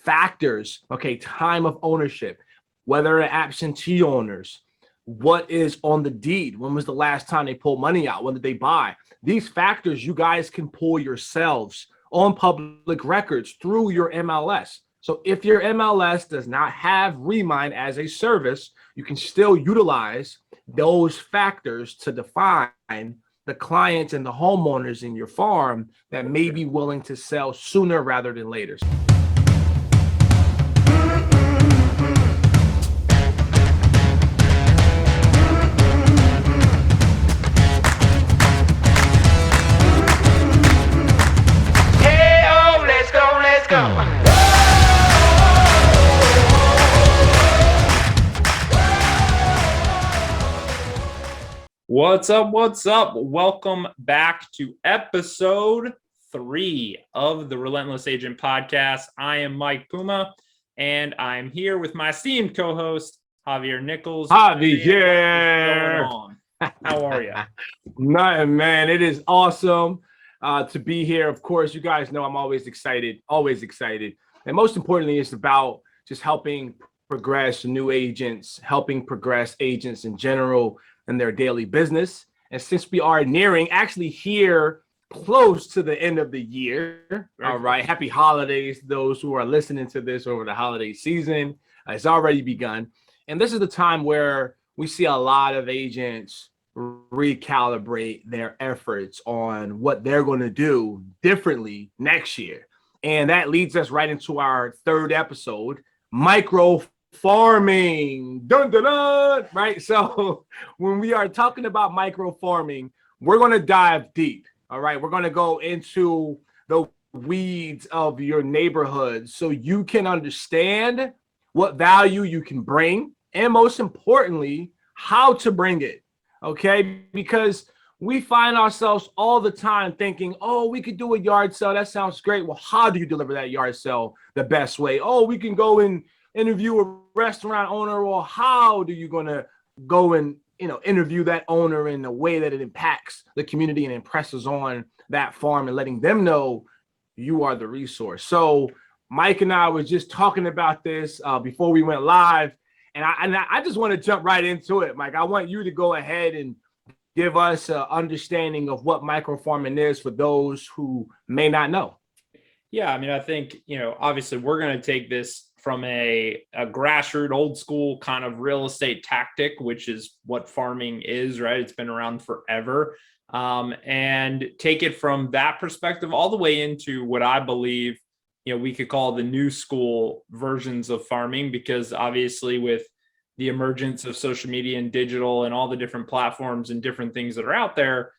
factors, okay, time of ownership, whether they're absentee owners, what is on the deed, when was the last time they pulled money out, when did they buy? These factors you guys can pull yourselves on public records through your MLS. So if your MLS does not have Remind as a service, you can still utilize those factors to define the clients and the homeowners in your farm that may be willing to sell sooner rather than later. What's up? What's up? Welcome back to episode 3 of the Relentless Agent podcast. I am Mike Puma, and I'm here with my esteemed co-host, Javier Nichols. Javier! How are you? Nothing, man. It is awesome to be here. Of course, you guys know I'm always excited. And most importantly, it's about just helping progress new agents, helping progress agents in general in their daily business. And since we are nearing, actually here close to the end of the year, all right, happy holidays to those who are listening to this over the holiday season. It's already begun. And this is the time where we see a lot of agents recalibrate their efforts on what they're going to do differently next year. And that leads us right into our third episode, micro farming, dun, dun, dun, right? So when we are talking about micro farming, we're going to dive deep. All right. We're going to go into the weeds of your neighborhood so you can understand what value you can bring, and most importantly, how to bring it. Okay. Because we find ourselves all the time thinking, oh, we could do a yard sale. That sounds great. Well, how do you deliver that yard sale the best way? Oh, we can go and interview a restaurant owner. Well, how do you going to go and interview that owner in a way that it impacts the community and impresses on that farm and letting them know you are the resource? So Mike and I was just talking about this before we went live, and I just want to jump right into it, Mike. I want you to go ahead and give us an understanding of what micro farming is for those who may not know. Yeah, I mean, I think, obviously we're going to take this from a grassroots, old school kind of real estate tactic, which is what farming is, right? It's been around forever. And take it from that perspective all the way into what I believe, we could call the new school versions of farming, because obviously with the emergence of social media and digital and all the different platforms and different things that are out there,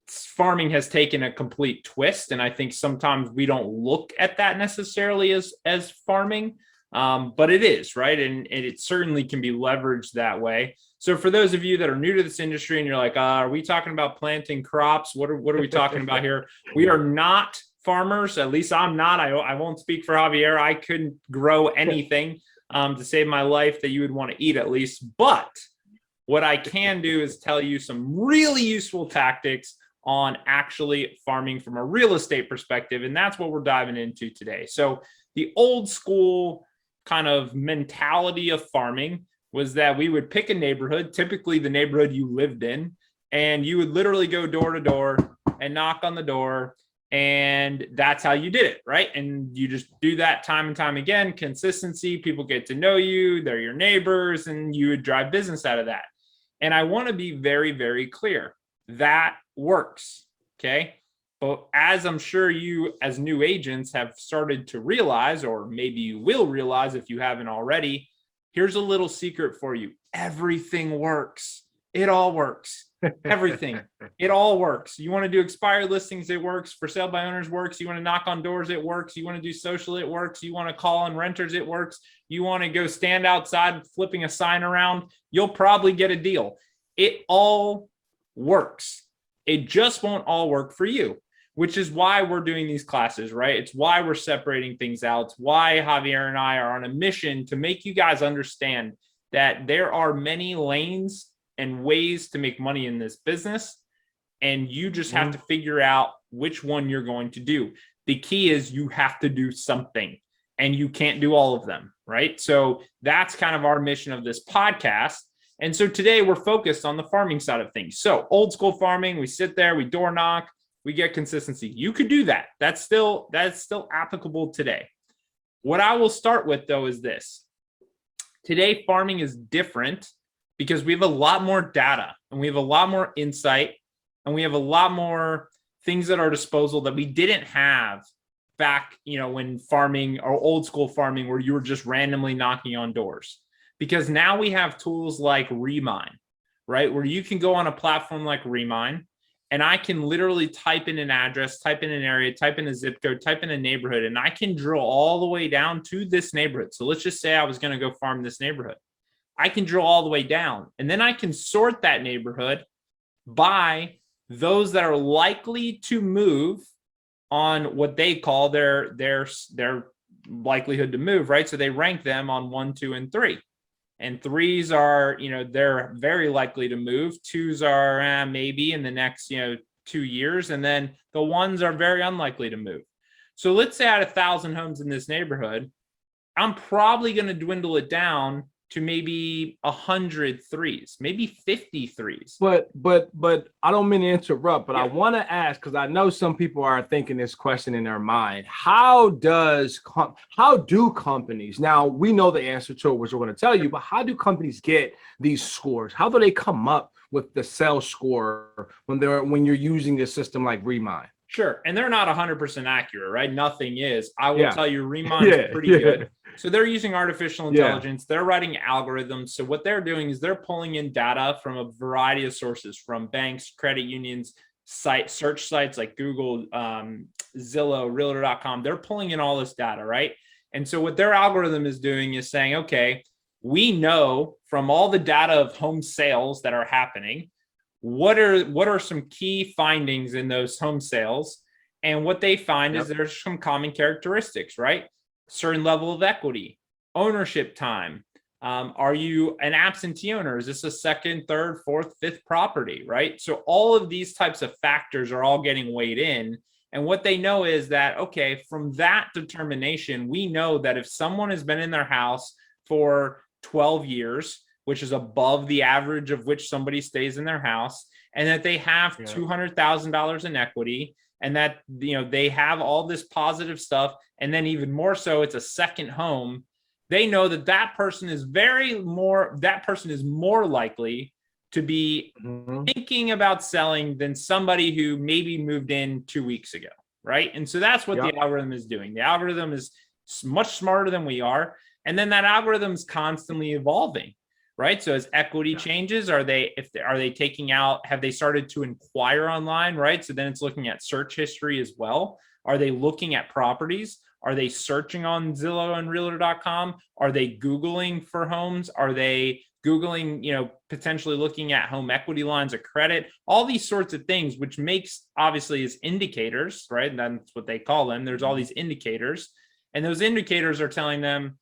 farming has taken a complete twist. And I think sometimes we don't look at that necessarily as farming, but it is, right? And it certainly can be leveraged that way. So for those of you that are new to this industry and you're like, are we talking about planting crops? What are we talking about here? We are not farmers. At least I'm not. I won't speak for Javier. I couldn't grow anything to save my life that you would want to eat, at least. But what I can do is tell you some really useful tactics on actually farming from a real estate perspective. And that's what we're diving into today. So the old school kind of mentality of farming was that we would pick a neighborhood, typically the neighborhood you lived in, and you would literally go door to door and knock on the door. And that's how you did it, right? And you just do that time and time again, consistency, people get to know you, they're your neighbors, and you would drive business out of that. And I want to be very, very clear. That works, okay? But as I'm sure you as new agents have started to realize, or maybe you will realize if you haven't already, here's a little secret for you. Everything works. It all works. Everything. It all works. You want to do expired listings, it works. For sale by owners works. You want to knock on doors, it works. You want to do social, it works. You want to call on renters, it works. You want to go stand outside flipping a sign around, you'll probably get a deal. It all works. It just won't all work for you, which is why we're doing these classes, right? It's why we're separating things out. It's why Javier and I are on a mission to make you guys understand that there are many lanes and ways to make money in this business, and you just have to figure out which one you're going to do. The key is you have to do something. and you can't do all of them, right? So that's kind of our mission of this podcast. And so today we're focused on the farming side of things. So old school farming, we sit there, we door knock, we get consistency. You could do that. That's still applicable today. What I will start with though is this. Today, farming is different because we have a lot more data and we have a lot more insight and we have a lot more things at our disposal that we didn't have back, when farming or old school farming, where you were just randomly knocking on doors. Because now we have tools like Remine, right? Where you can go on a platform like Remine and I can literally type in an address, type in an area, type in a zip code, type in a neighborhood, and I can drill all the way down to this neighborhood. So let's just say I was going to go farm this neighborhood. I can drill all the way down and then I can sort that neighborhood by those that are likely to move on what they call their likelihood to move, right? So they rank them on 1, 2, and 3. And 3s are, they're very likely to move. 2s are maybe in the next, 2 years. And then the 1s are very unlikely to move. So let's say I had 1,000 homes in this neighborhood. I'm probably going to dwindle it down to maybe 100 3s, maybe 50 3s. But I don't mean to interrupt, but Yeah. I want to ask, because I know some people are thinking this question in their mind. How do companies, now we know the answer to it, which we're going to tell you, but how do companies get these scores? How do they come up with the sales score when you're using a system like Remine? Sure. And they're not 100% accurate, right? Nothing is. I will tell you, Remine is pretty good. So they're using artificial intelligence. They're writing algorithms. So what they're doing is they're pulling in data from a variety of sources, from banks, credit unions, search sites like Google, Zillow, Realtor.com. They're pulling in all this data, right? And so what their algorithm is doing is saying, okay, we know from all the data of home sales that are happening, what are some key findings in those home sales? And what they find is there's some common characteristics, right? Certain level of equity, ownership time. Are you an absentee owner? Is this a second, third, fourth, fifth property, right? So all of these types of factors are all getting weighed in. And what they know is that, okay, from that determination, we know that if someone has been in their house for 12 years, which is above the average of which somebody stays in their house, and that they have $200,000 in equity, and that they have all this positive stuff, and then even more so, it's a second home. They know that person is more likely to be thinking about selling than somebody who maybe moved in 2 weeks ago, right? And so that's what the algorithm is doing. The algorithm is much smarter than we are, and then that algorithm is constantly evolving. Right. So as equity changes, are they taking out, have they started to inquire online? Right. So then it's looking at search history as well. Are they looking at properties? Are they searching on Zillow and Realtor.com? Are they Googling for homes? Are they Googling, potentially looking at home equity lines of credit? All these sorts of things, which makes obviously is indicators, right? And that's what they call them. There's all these indicators, and those indicators are telling them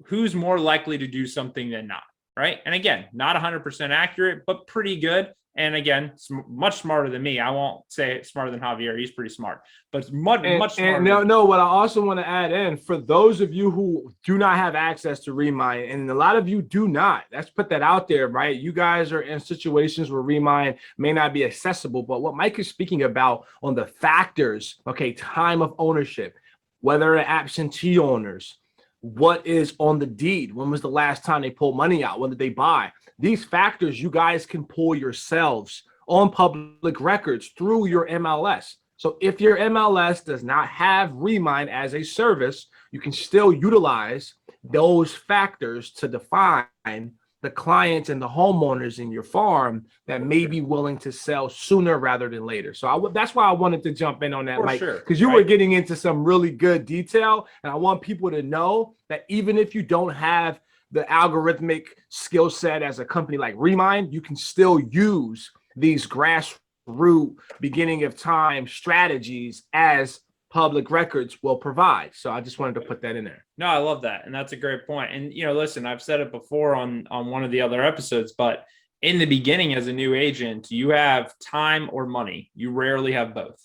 who's more likely to do something than not. Right. And again, not 100% accurate, but pretty good. And again, much smarter than me. I won't say smarter than Javier. He's pretty smart, but much smarter. No, what I also want to add in, for those of you who do not have access to Remine, and a lot of you do not, let's put that out there, right? You guys are in situations where Remine may not be accessible, but what Mike is speaking about on the factors, okay, time of ownership, whether they're absentee owners, what is on the deed, when was the last time they pulled money out, when did they buy? These factors you guys can pull yourselves on public records through your MLS. So if your MLS does not have Remine as a service, you can still utilize those factors to define the clients and the homeowners in your farm that may be willing to sell sooner rather than later. So that's why I wanted to jump in on that, Mike, because you were getting into some really good detail. And I want people to know that even if you don't have the algorithmic skill set as a company like Remine, you can still use these grassroots beginning of time strategies as public records will provide. So I just wanted to put that in there. No, I love that. And that's a great point. And, listen, I've said it before on one of the other episodes, but in the beginning as a new agent, you have time or money. You rarely have both.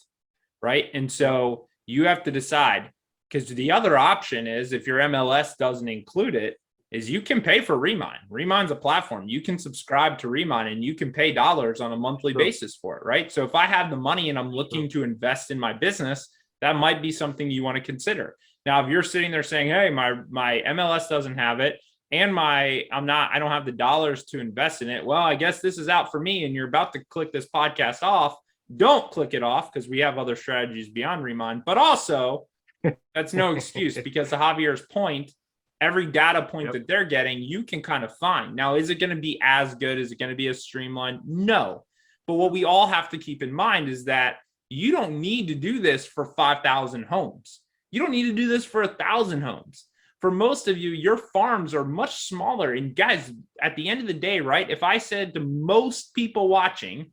Right. And so you have to decide, Because the other option is, if your MLS doesn't include it, is you can pay for Remind. Remind's a platform. You can subscribe to Remind and you can pay dollars on a monthly basis for it, right? So if I have the money and I'm looking to invest in my business, that might be something you want to consider. Now, if you're sitting there saying, hey, my MLS doesn't have it, and I don't have the dollars to invest in it, well, I guess this is out for me, and you're about to click this podcast off, don't click it off, because we have other strategies beyond Remind. But also, that's no excuse, because to Javier's point, every data point that they're getting, you can kind of find. Now, is it going to be as good? Is it going to be as streamlined? No. But what we all have to keep in mind is that you don't need to do this for 5,000 homes. You don't need to do this for 1,000 homes. For most of you, your farms are much smaller. And guys, at the end of the day, right, if I said to most people watching,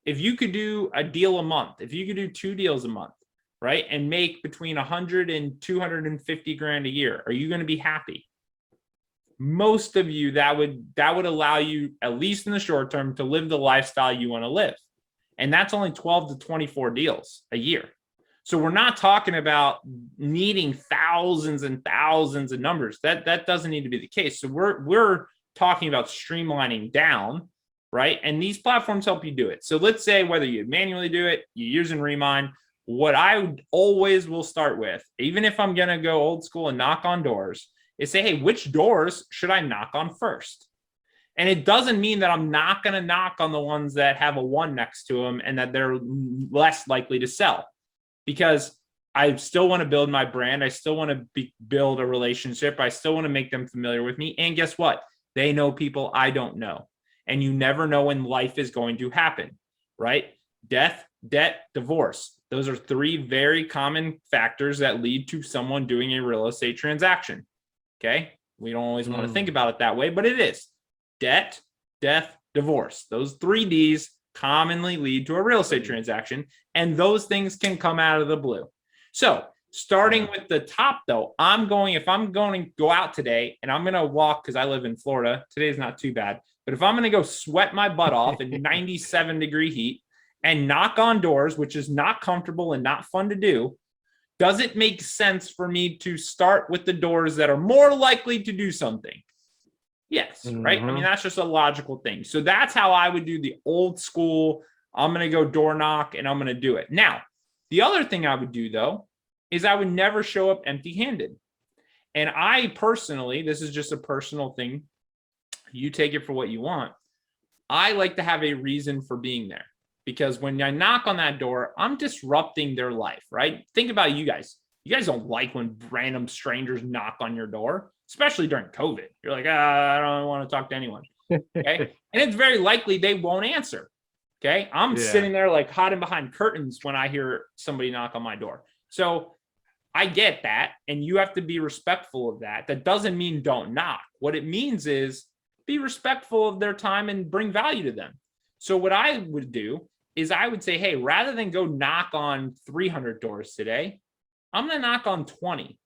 if you could do a deal a month, if you could do 2 deals a month, right, and make between 100 and 250 grand a year, are you going to be happy? Most of you, that would allow you, at least in the short term, to live the lifestyle you want to live. And that's only 12 to 24 deals a year. So we're not talking about needing thousands and thousands of numbers. That doesn't need to be the case. So we're talking about streamlining down, right? And these platforms help you do it. So let's say whether you manually do it, you're using Remind, what I always will start with, even if I'm going to go old school and knock on doors, is say, hey, which doors should I knock on first? And it doesn't mean that I'm not going to knock on the ones that have a 1 next to them and that they're less likely to sell, because I still want to build my brand. I still want to build a relationship. I still want to make them familiar with me. And guess what? They know people I don't know. And you never know when life is going to happen, right? Death, debt, divorce. Those are 3 very common factors that lead to someone doing a real estate transaction. Okay. We don't always want to think about it that way, but it is debt, death, divorce. Those 3 Ds commonly lead to a real estate transaction. And those things can come out of the blue. So starting with the top though, if I'm going to go out today and I'm going to walk, because I live in Florida, today's not too bad, but if I'm going to go sweat my butt off in 97-degree heat and knock on doors, which is not comfortable and not fun to do, does it make sense for me to start with the doors that are more likely to do something? Yes, right? I mean, that's just a logical thing. So that's how I would do the old school, I'm going to go door knock and I'm going to do it. Now, the other thing I would do though, is I would never show up empty-handed. And I personally, this is just a personal thing, you take it for what you want. I like to have a reason for being there, because when I knock on that door, I'm disrupting their life, right? Think about you guys. You guys don't like when random strangers knock on your door, especially during COVID. You're like, I don't want to talk to anyone. Okay. And it's very likely they won't answer. Okay. I'm sitting there like hiding behind curtains when I hear somebody knock on my door. So I get that. And you have to be respectful of that. That doesn't mean don't knock. What it means is be respectful of their time and bring value to them. So what I would do is I would say, hey, rather than go knock on 300 doors today, I'm going to knock on 20.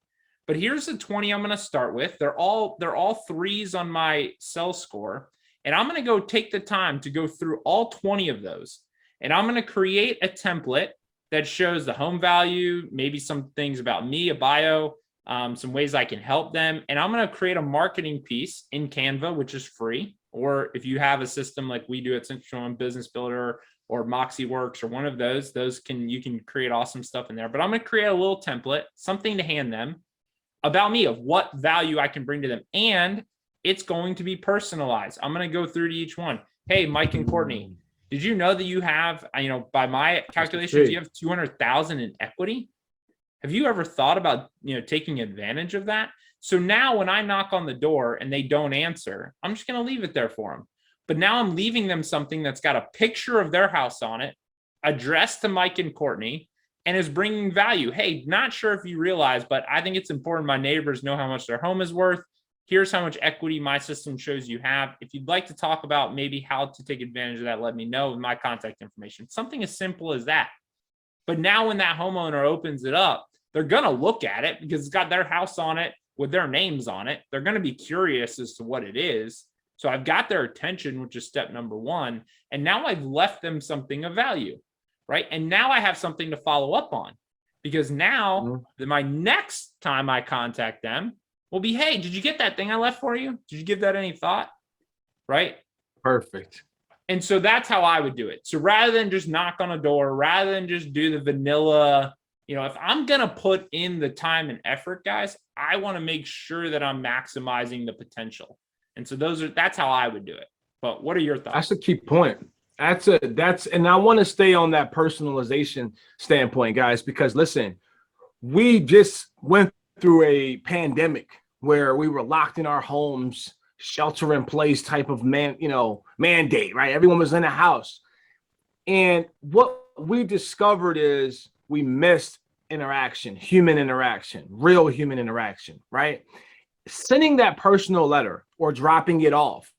But here's the 20 I'm going to start with. They're all 3s on my sell score. And I'm going to go take the time to go through all 20 of those. And I'm going to create a template that shows the home value, maybe some things about me, a bio, some ways I can help them. And I'm going to create a marketing piece in Canva, which is free. Or if you have a system like we do at C21 Business Builder or MoxieWorks or one of those you can create awesome stuff in there. But I'm going to create a little template, something to hand them about me, of what value I can bring to them. And it's going to be personalized. I'm going to go through to each one. Hey, Mike and Courtney, did you know that you have, by my calculations, you have 200,000 in equity? Have you ever thought about, taking advantage of that? So now when I knock on the door and they don't answer, I'm just going to leave it there for them. But now I'm leaving them something that's got a picture of their house on it, addressed to Mike and Courtney, and is bringing value. Hey, not sure if you realize, but I think it's important my neighbors know how much their home is worth. Here's how much equity my system shows you have. If you'd like to talk about maybe how to take advantage of that, let me know with my contact information. Something as simple as that. But now when that homeowner opens it up, they're going to look at it because it's got their house on it with their names on it. They're going to be curious as to what it is. So I've got their attention, which is step number 1. And now I've left them something of value, right? And now I have something to follow up on. because now my next time I contact them will be, hey, did you get that thing I left for you? Did you give that any thought? Right? Perfect. And so that's how I would do it. So rather than just knock on a door, rather than just do the vanilla, if I'm going to put in the time and effort, guys, I want to make sure that I'm maximizing the potential. And so that's how I would do it. But what are your thoughts? That's a key point. And I want to stay on that personalization standpoint, guys, because listen, we just went through a pandemic where we were locked in our homes, shelter in place type of mandate, right? Everyone was in the house. And what we discovered is we missed interaction, human interaction, real human interaction, right? Sending that personal letter or dropping it off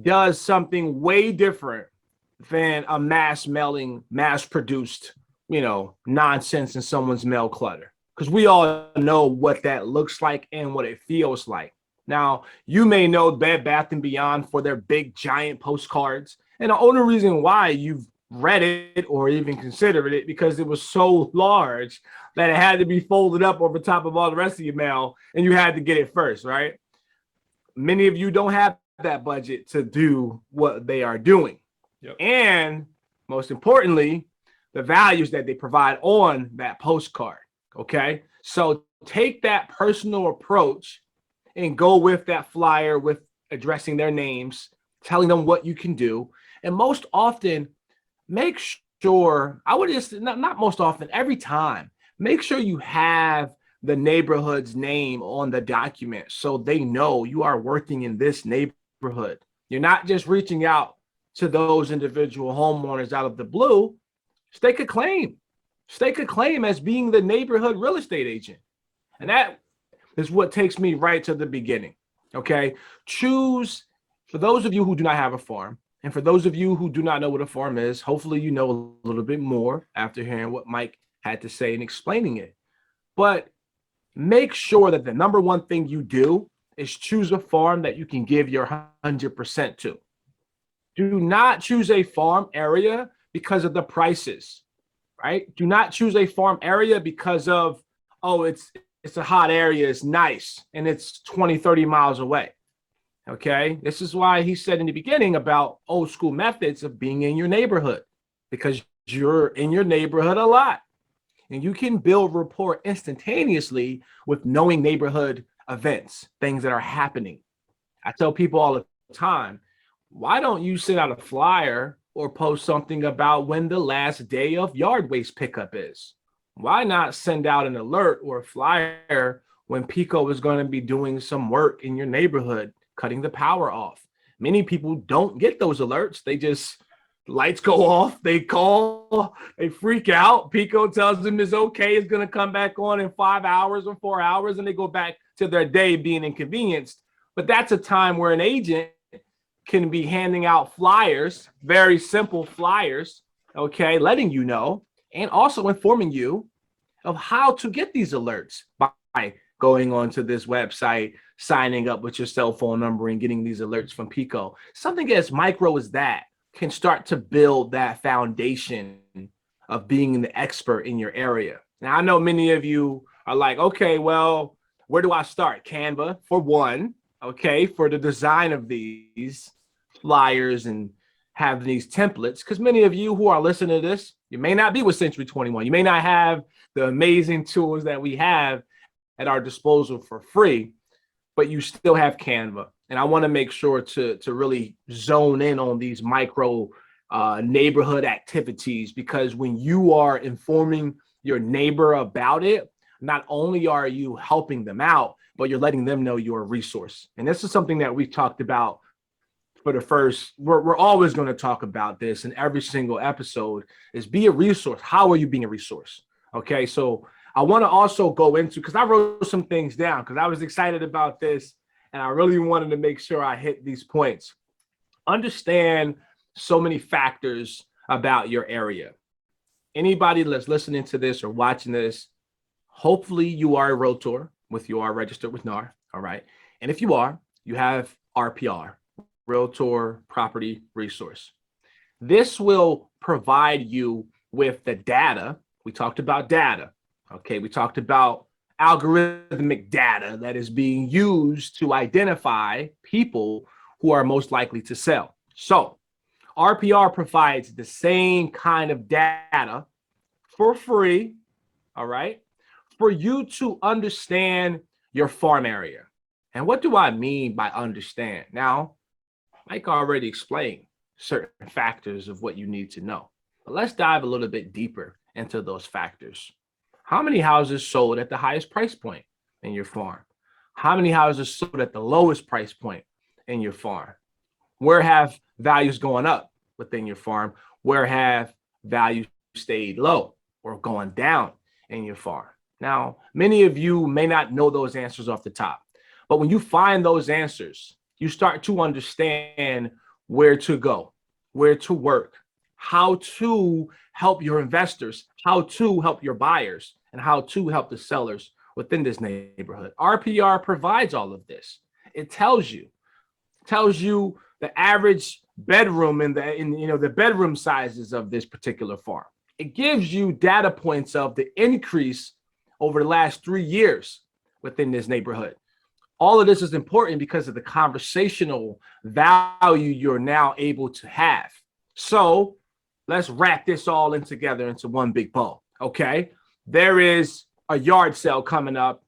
does something way different than a mass mailing, mass produced, nonsense in someone's mail clutter. Because we all know what that looks like and what it feels like. Now, you may know Bed Bath & Beyond for their big, giant postcards. And the only reason why you've read it or even considered it because it was so large that it had to be folded up over top of all the rest of your mail, and you had to get it first, right? Many of you don't have that budget to do what they are doing. Yep. And most importantly, the values that they provide on that postcard, okay? So take that personal approach and go with that flyer with addressing their names, telling them what you can do. And most often, make sure, I would just, not most often, every time, make sure you have the neighborhood's name on the document so they know you are working in this neighborhood. You're not just reaching out to those individual homeowners out of the blue. Stake a claim. Stake a claim as being the neighborhood real estate agent. And that is what takes me right to the beginning. Okay. Choose, for those of you who do not have a farm, and for those of you who do not know what a farm is, hopefully you know a little bit more after hearing what Mike had to say and explaining it. But make sure that the number one thing you do is choose a farm that you can give your 100% to. Do not choose a farm area because of the prices, right? Do not choose a farm area because of, it's a hot area, it's nice, and it's 20, 30 miles away. Okay, this is why he said in the beginning about old school methods of being in your neighborhood, because you're in your neighborhood a lot and you can build rapport instantaneously with knowing neighborhood events, things that are happening. I tell people all the time, why don't you send out a flyer or post something about when the last day of yard waste pickup is? Why not send out an alert or a flyer when Pico is going to be doing some work in your neighborhood, cutting the power off? Many people don't get those alerts. They just, lights go off, they call, they freak out. Pico tells them it's okay, it's going to come back on in 5 hours or 4 hours, and they go back to their day being inconvenienced. But that's a time where an agent can be handing out flyers, very simple flyers, okay, letting you know, and also informing you of how to get these alerts by going onto this website, signing up with your cell phone number and getting these alerts from Pico. Something as micro as that can start to build that foundation of being the expert in your area. Now, I know many of you are like, okay, well, where do I start? Canva for one, okay, for the design of these flyers and have these templates, because many of you who are listening to this, you may not be with Century 21. You may not have the amazing tools that we have at our disposal for free, but you still have Canva. And I want to make sure to really zone in on these micro neighborhood activities, because when you are informing your neighbor about it, not only are you helping them out, but you're letting them know you're a resource. And this is something that we've talked about for the first, we're always going to talk about this in every single episode, is be a resource. How are you being a resource? Okay, so I want to also go into, because I wrote some things down because I was excited about this and I really wanted to make sure I hit these points. Understand so many factors about your area. Anybody that's listening to this or watching this, hopefully you are a realtor you are registered with NAR, all right? And if you are, you have RPR, Realtor Property Resource. This will provide you with the data We talked about data. Okay. We talked about algorithmic data that is being used to identify people who are most likely to sell. So RPR provides the same kind of data for free, all right, for you to understand your farm area. And what do I mean by understand? Now, Mike already explained certain factors of what you need to know, but let's dive a little bit deeper into those factors. How many houses sold at the highest price point in your farm? How many houses sold at the lowest price point in your farm? Where have values gone up within your farm? Where have values stayed low or gone down in your farm? Now, many of you may not know those answers off the top, but when you find those answers, you start to understand where to go, where to work, how to help your investors, how to help your buyers, and how to help the sellers within this neighborhood. RPR provides all of this. It tells you the average bedroom in the bedroom sizes of this particular farm. It gives you data points of the increase over the last 3 years within this neighborhood. All of this is important because of the conversational value you're now able to have. So let's wrap this all in together into one big bow. Okay. There is a yard sale coming up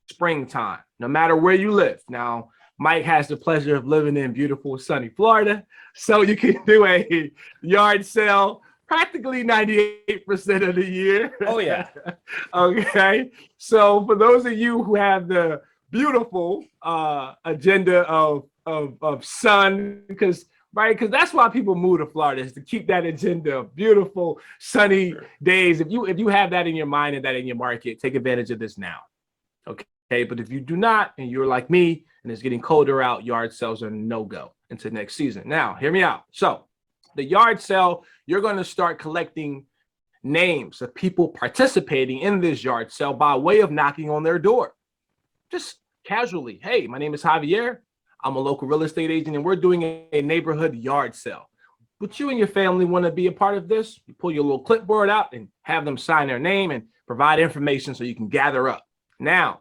springtime, no matter where you live. Now, Mike has the pleasure of living in beautiful, sunny Florida. So you can do a yard sale practically 98% of the year. Oh, yeah. Okay. So for those of you who have the beautiful agenda of sun, because that's why people move to Florida, is to keep that agenda of beautiful sunny days. If you have that in your mind and that in your market, take advantage of this now. Okay, but if you do not, and you're like me and it's getting colder out, yard sales are no-go into next season. Now, hear me out. So the yard sale, you're going to start collecting names of people participating in this yard sale by way of knocking on their door. Just casually. Hey, my name is Javier. I'm a local real estate agent, and we're doing a neighborhood yard sale. Would you and your family want to be a part of this? You pull your little clipboard out and have them sign their name and provide information so you can gather up. Now,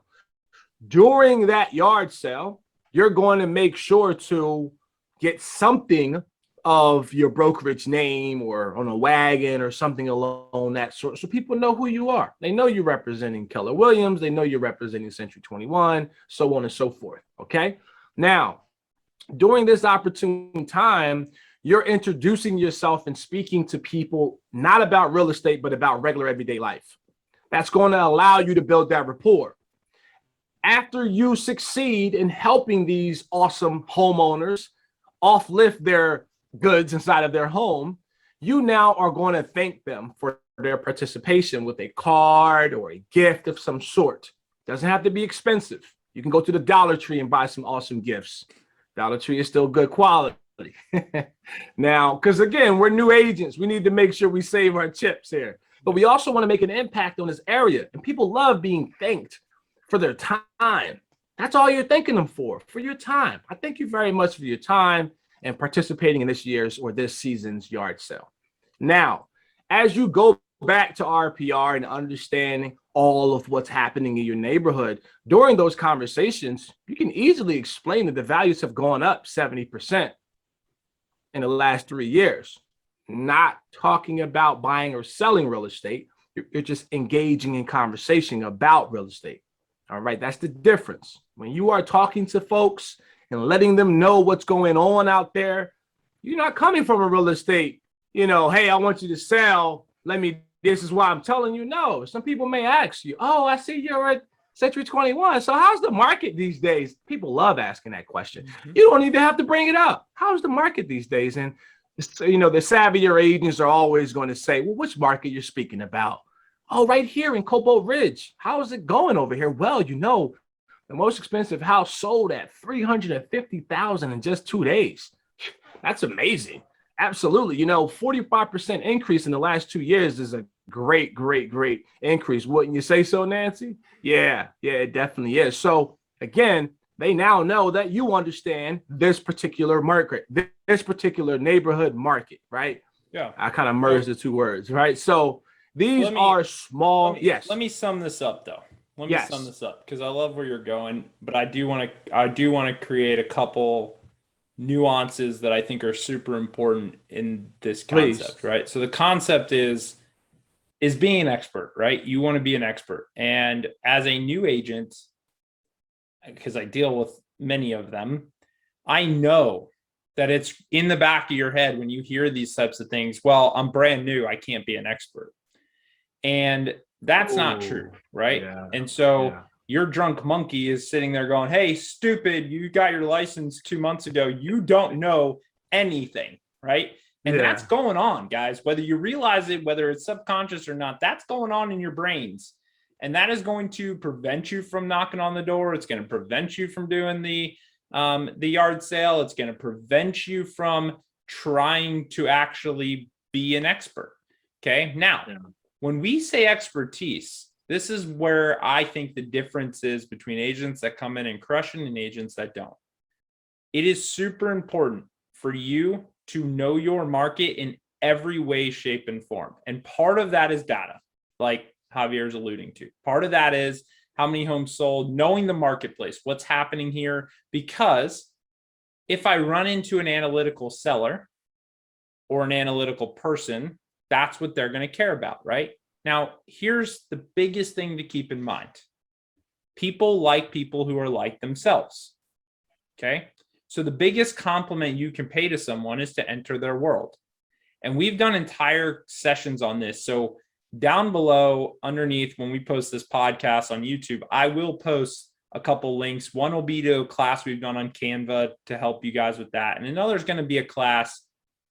during that yard sale, you're going to make sure to get something of your brokerage name or on a wagon or something along that sort, so people know who you are. They know you're representing Keller Williams. They know you're representing C21, so on and so forth. Okay. Now, during this opportune time, you're introducing yourself and speaking to people not about real estate, but about regular everyday life. That's going to allow you to build that rapport. After you succeed in helping these awesome homeowners offlift their goods inside of their home, you now are going to thank them for their participation with a card or a gift of some sort. Doesn't have to be expensive. You can go to the Dollar Tree and buy some awesome gifts. Dollar Tree is still good quality. Now, because again, we're new agents. We need to make sure we save our chips here. But we also want to make an impact on this area. And people love being thanked for their time. That's all you're thanking them for your time. I thank you very much for your time and participating in this year's or this season's yard sale. Now, as you go back to RPR and understanding all of what's happening in your neighborhood, during those conversations, you can easily explain that the values have gone up 70% in the last 3 years. Not talking about buying or selling real estate. You're just engaging in conversation about real estate. All right, that's the difference. When you are talking to folks and letting them know what's going on out there, you're not coming from a real estate, hey, I want you to sell. This is why I'm telling you. No, some people may ask you, oh, I see you're at Century 21. So how's the market these days? People love asking that question. Mm-hmm. You don't even have to bring it up. How's the market these days? And, the savvier agents are always going to say, well, which market you're speaking about? Oh, right here in Cobalt Ridge. How is it going over here? Well, the most expensive house sold at $350,000 in just 2 days. That's amazing. Absolutely. 45% increase in the last 2 years is a great, great, great increase. Wouldn't you say so, Nancy? Yeah, it definitely is. So again, they now know that you understand this particular market, this particular neighborhood market, right? Yeah. I kind of merged the two words, right? So These are small. Yes. Let me sum this up though. Let me Yes. sum this up because I love where you're going, but I do want to create a couple nuances that I think are super important in this concept, Please. right? So the concept is being an expert, right? You want to be an expert. And as a new agent, because I deal with many of them, I know that it's in the back of your head when you hear these types of things. Well, I'm brand new, I can't be an expert. And that's not true, right? Yeah, and so your drunk monkey is sitting there going, hey, stupid, you got your license 2 months ago. You don't know anything, right? And that's going on, guys, whether you realize it, whether it's subconscious or not, that's going on in your brains. And that is going to prevent you from knocking on the door. It's going to prevent you from doing the yard sale. It's going to prevent you from trying to actually be an expert. Okay. Now, when we say expertise, this is where I think the difference is between agents that come in and crush it and agents that don't. It is super important for you to know your market in every way, shape, and form. And part of that is data, like Javier's alluding to. Part of that is how many homes sold, knowing the marketplace, what's happening here. Because if I run into an analytical seller or an analytical person, that's what they're going to care about, right? Now, here's the biggest thing to keep in mind. People like people who are like themselves, okay? So the biggest compliment you can pay to someone is to enter their world. And we've done entire sessions on this. So down below, underneath, when we post this podcast on YouTube, I will post a couple links. One will be to a class we've done on Canva to help you guys with that. And another is going to be a class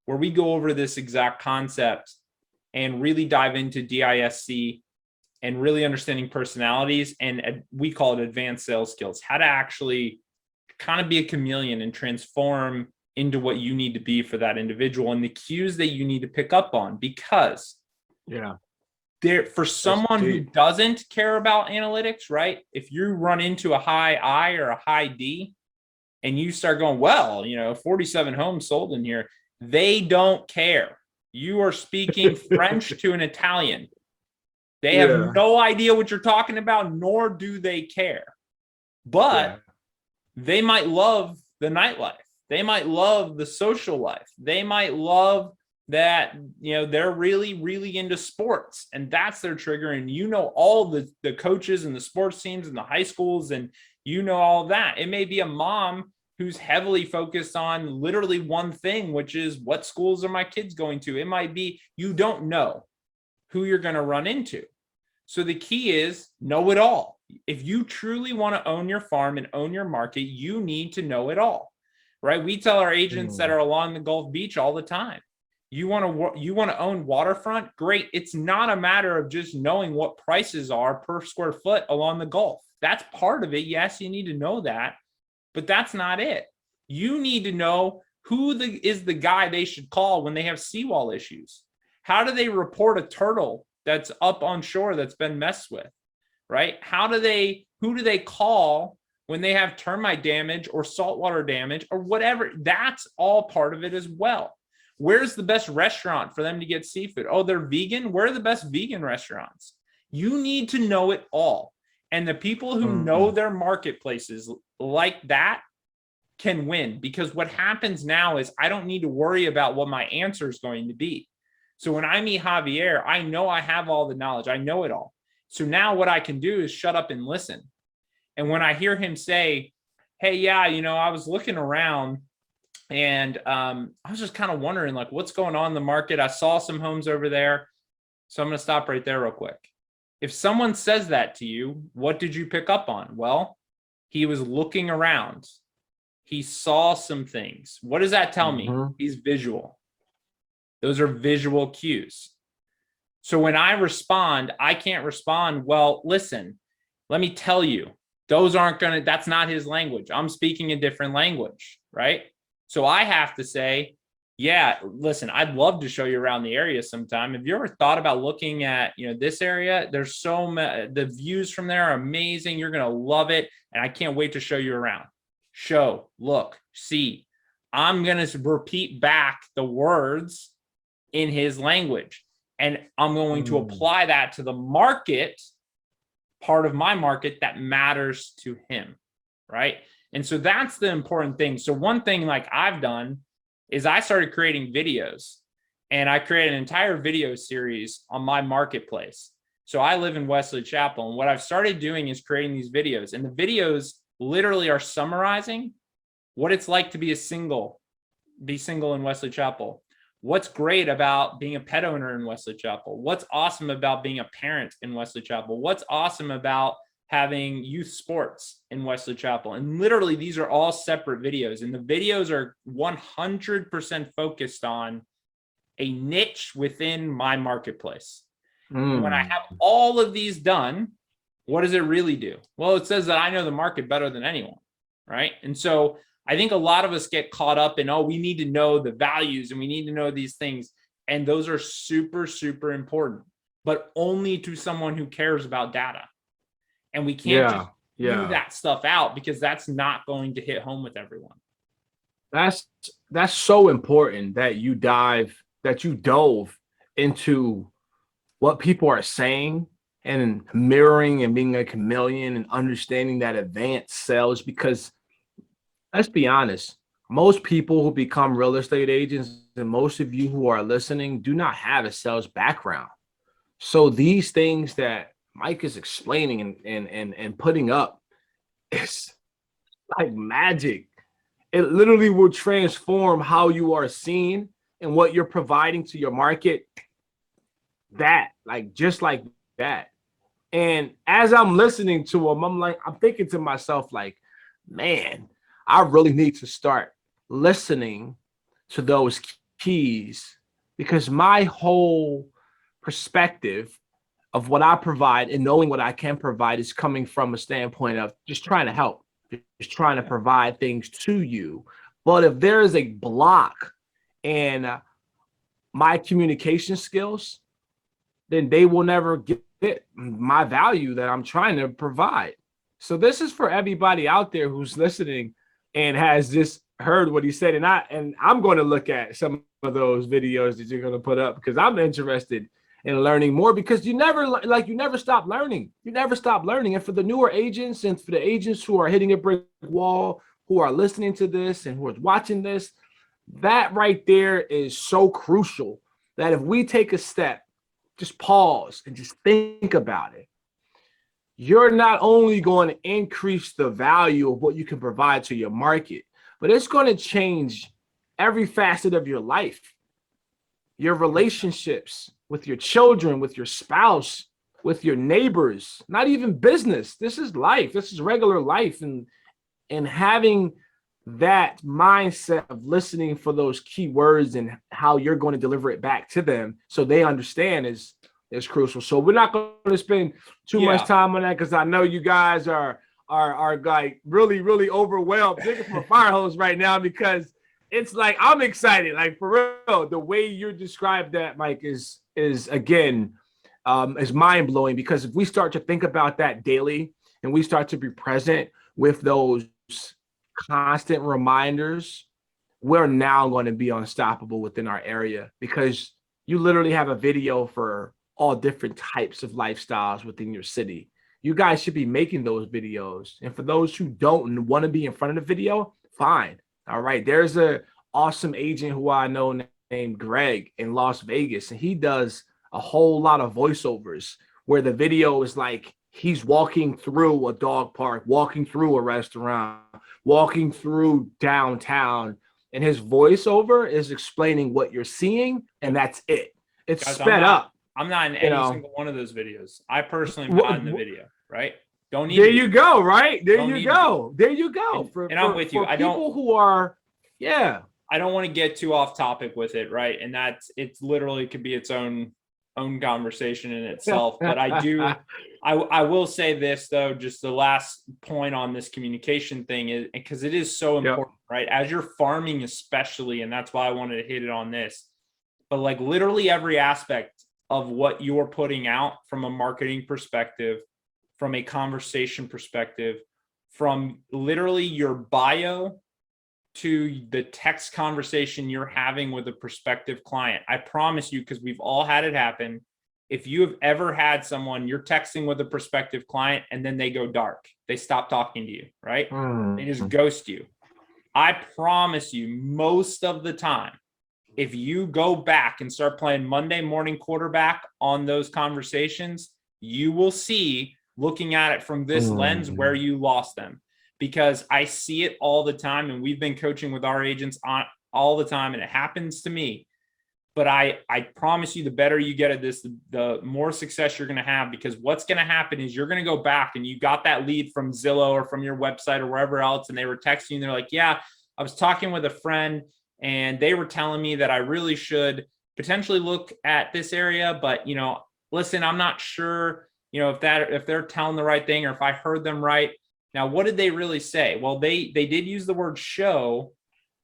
where we go over this exact concept and really dive into DISC and really understanding personalities. And we call it advanced sales skills, how to actually kind of be a chameleon and transform into what you need to be for that individual and the cues that you need to pick up on. Because there, for someone who doesn't care about analytics, right? If you run into a high I or a high D and you start going, well, 47 homes sold in here, they don't care. You are speaking French to an Italian. They have no idea what you're talking about, nor do they care. But they might love the nightlife. They might love the social life. They might love that, they're really, really into sports, and that's their trigger. And all the coaches and the sports teams and the high schools, and all of that. It may be a mom who's heavily focused on literally one thing, which is what schools are my kids going to? It might be, you don't know who you're going to run into. So the key is know it all. If you truly want to own your farm and own your market, you need to know it all, right? We tell our agents that are along the Gulf Beach all the time, you want to own waterfront? Great. It's not a matter of just knowing what prices are per square foot along the Gulf. That's part of it. Yes, you need to know that, but that's not it. You need to know who is the guy they should call when they have seawall issues. How do they report a turtle that's up on shore that's been messed with, right? Who do they call when they have termite damage or saltwater damage or whatever? That's all part of it as well. Where's the best restaurant for them to get seafood? Oh, they're vegan. Where are the best vegan restaurants? You need to know it all. And the people who know their marketplaces like that can win, because what happens now is I don't need to worry about what my answer is going to be. So when I meet Javier, I know I have all the knowledge. I know it all. So now what I can do is shut up and listen. And when I hear him say, hey, yeah, I was looking around and I was just kind of wondering, like, what's going on in the market? I saw some homes over there. So I'm going to stop right there real quick. If someone says that to you, what did you pick up on? Well, he was looking around. He saw some things. What does that tell me? He's visual. Those are visual cues. So when I respond, I can't respond, well, listen, let me tell you, that's not his language. I'm speaking a different language, right? So I have to say, yeah, listen, I'd love to show you around the area sometime. Have you ever thought about looking at, this area? There's so many, the views from there are amazing. You're going to love it. And I can't wait to show you around. Show, look, see. I'm going to repeat back the words in his language. And I'm going to apply that to the market, part of my market that matters to him, right? And so that's the important thing. So one thing like I've done is I started creating videos, and I created an entire video series on my marketplace. So I live in Wesley Chapel, and what I've started doing is creating these videos, and the videos literally are summarizing what it's like to be single in Wesley Chapel. What's great about being a pet owner in Wesley Chapel? What's awesome about being a parent in Wesley Chapel? What's awesome about having youth sports in Wesley Chapel? And literally, these are all separate videos. And the videos are 100% focused on a niche within my marketplace. And when I have all of these done, what does it really do? Well, it says that I know the market better than anyone, right? And so I think a lot of us get caught up in, oh, we need to know the values and we need to know these things. And those are super, super important, but only to someone who cares about data. And we can't just do that stuff out, because that's not going to hit home with everyone. That's so important that you dove into what people are saying and mirroring and being a chameleon and understanding that advanced sales, because let's be honest, most people who become real estate agents, and most of you who are listening, do not have a sales background. So these things that Mike is explaining and putting up, it's like magic. It literally will transform how you are seen and what you're providing to your market. Just like that. And as I'm listening to him, I'm thinking to myself, like, man, I really need to start listening to those keys, because my whole perspective of what I provide and knowing what I can provide is coming from a standpoint of just trying to help, just trying to provide things to you. But if there is a block in my communication skills, then they will never get my value that I'm trying to provide. So this is for everybody out there who's listening and has just heard what he said. And I'm going to look at some of those videos that you're going to put up, because I'm interested in learning more, because you never stop learning. You never stop learning. And for the newer agents and for the agents who are hitting a brick wall, who are listening to this and who are watching this, that right there is so crucial, that if we take a step, just pause and just think about it, you're not only going to increase the value of what you can provide to your market, but it's going to change every facet of your life, your relationships with your children, with your spouse, with your neighbors, not even business. This is life. This is regular life. And having that mindset of listening for those key words and how you're going to deliver it back to them so they understand is crucial. So we're not going to spend too much time on that, because I know you guys are like really, really overwhelmed, thinking from a fire hose right now, because it's like, I'm excited, like for real. The way you described that, Mike, is again, is mind blowing, because if we start to think about that daily and we start to be present with those constant reminders, we're now going to be unstoppable within our area, because you literally have a video for all different types of lifestyles within your city. You guys should be making those videos. And for those who don't want to be in front of the video, fine. All right. There's a awesome agent who I know named Greg in Las Vegas, and he does a whole lot of voiceovers where the video is like he's walking through a dog park, walking through a restaurant, walking through downtown, and his voiceover is explaining what you're seeing, and that's it. It's sped up. I'm not in any single one of those videos. I personally am not in the video, right? Don't need. There you go, right? There you go. There you go. And I'm with you. I don't. People who are, I don't want to get too off topic with it, right? And it's literally could be its own conversation in itself. But I will say this though, just the last point on this communication thing is because it is so important, right? As you're farming, especially, and that's why I wanted to hit it on this. But like literally every aspect of what you're putting out from a marketing perspective, from a conversation perspective, from literally your bio to the text conversation you're having with a prospective client. I promise you, because we've all had it happen. If you have ever had someone, you're texting with a prospective client and then they go dark, they stop talking to you, right? They just ghost you. I promise you, most of the time, if you go back and start playing Monday morning quarterback on those conversations, you will see, looking at it from this lens, where you lost them. Because I see it all the time, and we've been coaching with our agents on all the time, and it happens to me. But I promise you, the better you get at this, the more success you're going to have, because what's going to happen is you're going to go back and you got that lead from Zillow or from your website or wherever else, and they were texting you and they're like, yeah, I was talking with a friend and they were telling me that I really should potentially look at this area, but, you know, listen, I'm not sure, you know, if they're telling the right thing or if I heard them right. Now, what did they really say? Well, they did use the word show,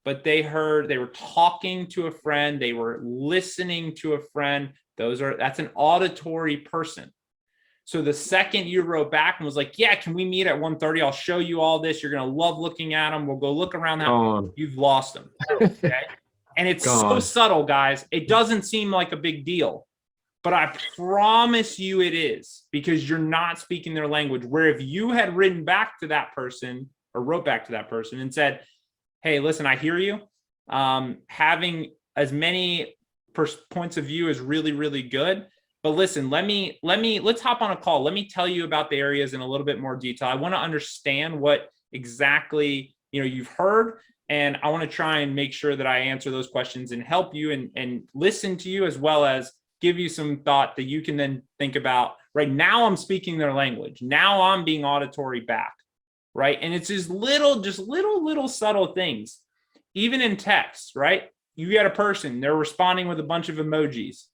but they were talking to a friend. They were listening to a friend. That's an auditory person. So the second you wrote back and was like, yeah, can we meet at 1:30? I'll show you all this. You're going to love looking at them. We'll go look around that. You've lost them. Okay. And it's so subtle, guys. It doesn't seem like a big deal, but I promise you it is, because you're not speaking their language. Where if you had written back to that person or wrote back to that person and said, hey, listen, I hear you. Having as many points of view is really, really good. But listen, let's hop on a call. Let me tell you about the areas in a little bit more detail. I want to understand what exactly, you know, you've heard, and I want to try and make sure that I answer those questions and help you and listen to you, as well as give you some thought that you can then think about. Right now, I'm speaking their language. Now I'm being auditory back. Right. And it's just little subtle things, even in text, right? You get a person, they're responding with a bunch of emojis.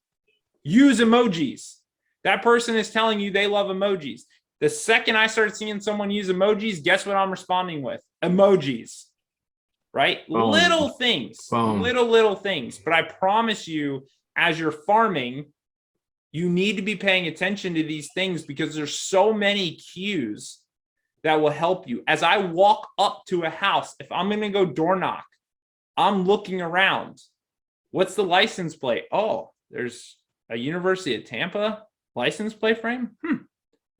Use emojis. That person is telling you they love emojis. The second I started seeing someone use emojis, guess what I'm responding with? Emojis, right? Little things, little things. But I promise you, as you're farming, you need to be paying attention to these things, because there's so many cues that will help you. As I walk up to a house, if I'm going to go door knock, I'm looking around. What's the license plate? Oh, there's a University of Tampa license plate frame.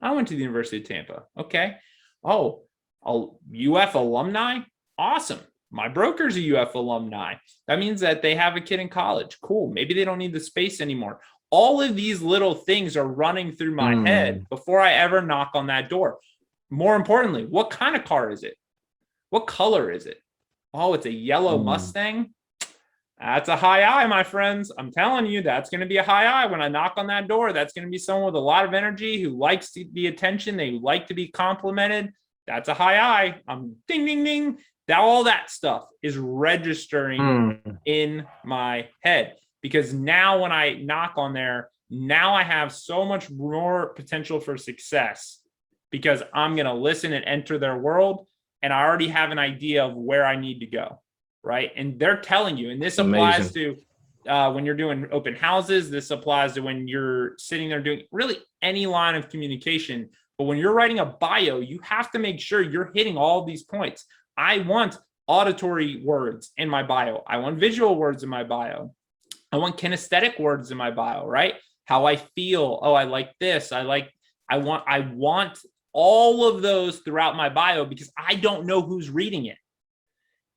I went to the University of Tampa. Okay. Oh, a UF alumni. Awesome. My broker's a UF alumni. That means that they have a kid in college. Cool. Maybe they don't need the space anymore. All of these little things are running through my head before I ever knock on that door. More importantly, what kind of car is it? What color is it? Oh, it's a yellow Mustang. That's a high eye, my friends. I'm telling you, that's going to be a high eye when I knock on that door. That's going to be someone with a lot of energy who likes the attention. They like to be complimented. That's a high eye. I'm ding, ding, ding. All that stuff is registering in my head, because now when I knock on there, now I have so much more potential for success, because I'm going to listen and enter their world, and I already have an idea of where I need to go, right? And they're telling you, and this applies to when you're doing open houses. This applies to when you're sitting there doing really any line of communication. But when you're writing a bio, you have to make sure you're hitting all these points. I want auditory words in my bio. I want visual words in my bio. I want kinesthetic words in my bio, right? How I feel. Oh, I like this. I want all of those throughout my bio, because I don't know who's reading it.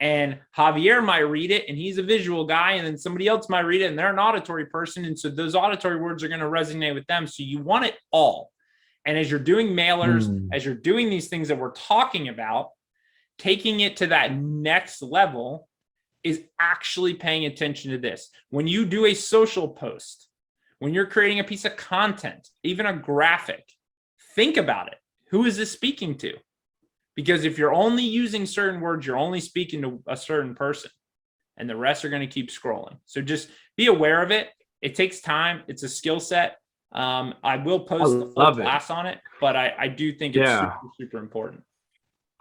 And Javier might read it and he's a visual guy, and then somebody else might read it and they're an auditory person. And so those auditory words are going to resonate with them. So you want it all. And as you're doing mailers, as you're doing these things that we're talking about, taking it to that next level is actually paying attention to this. When you do a social post, when you're creating a piece of content, even a graphic, think about it. Who is this speaking to? Because if you're only using certain words, you're only speaking to a certain person, and the rest are going to keep scrolling. So just be aware of it. It takes time. It's a skill set. I will post the full class on it, but I do think it's super, super important.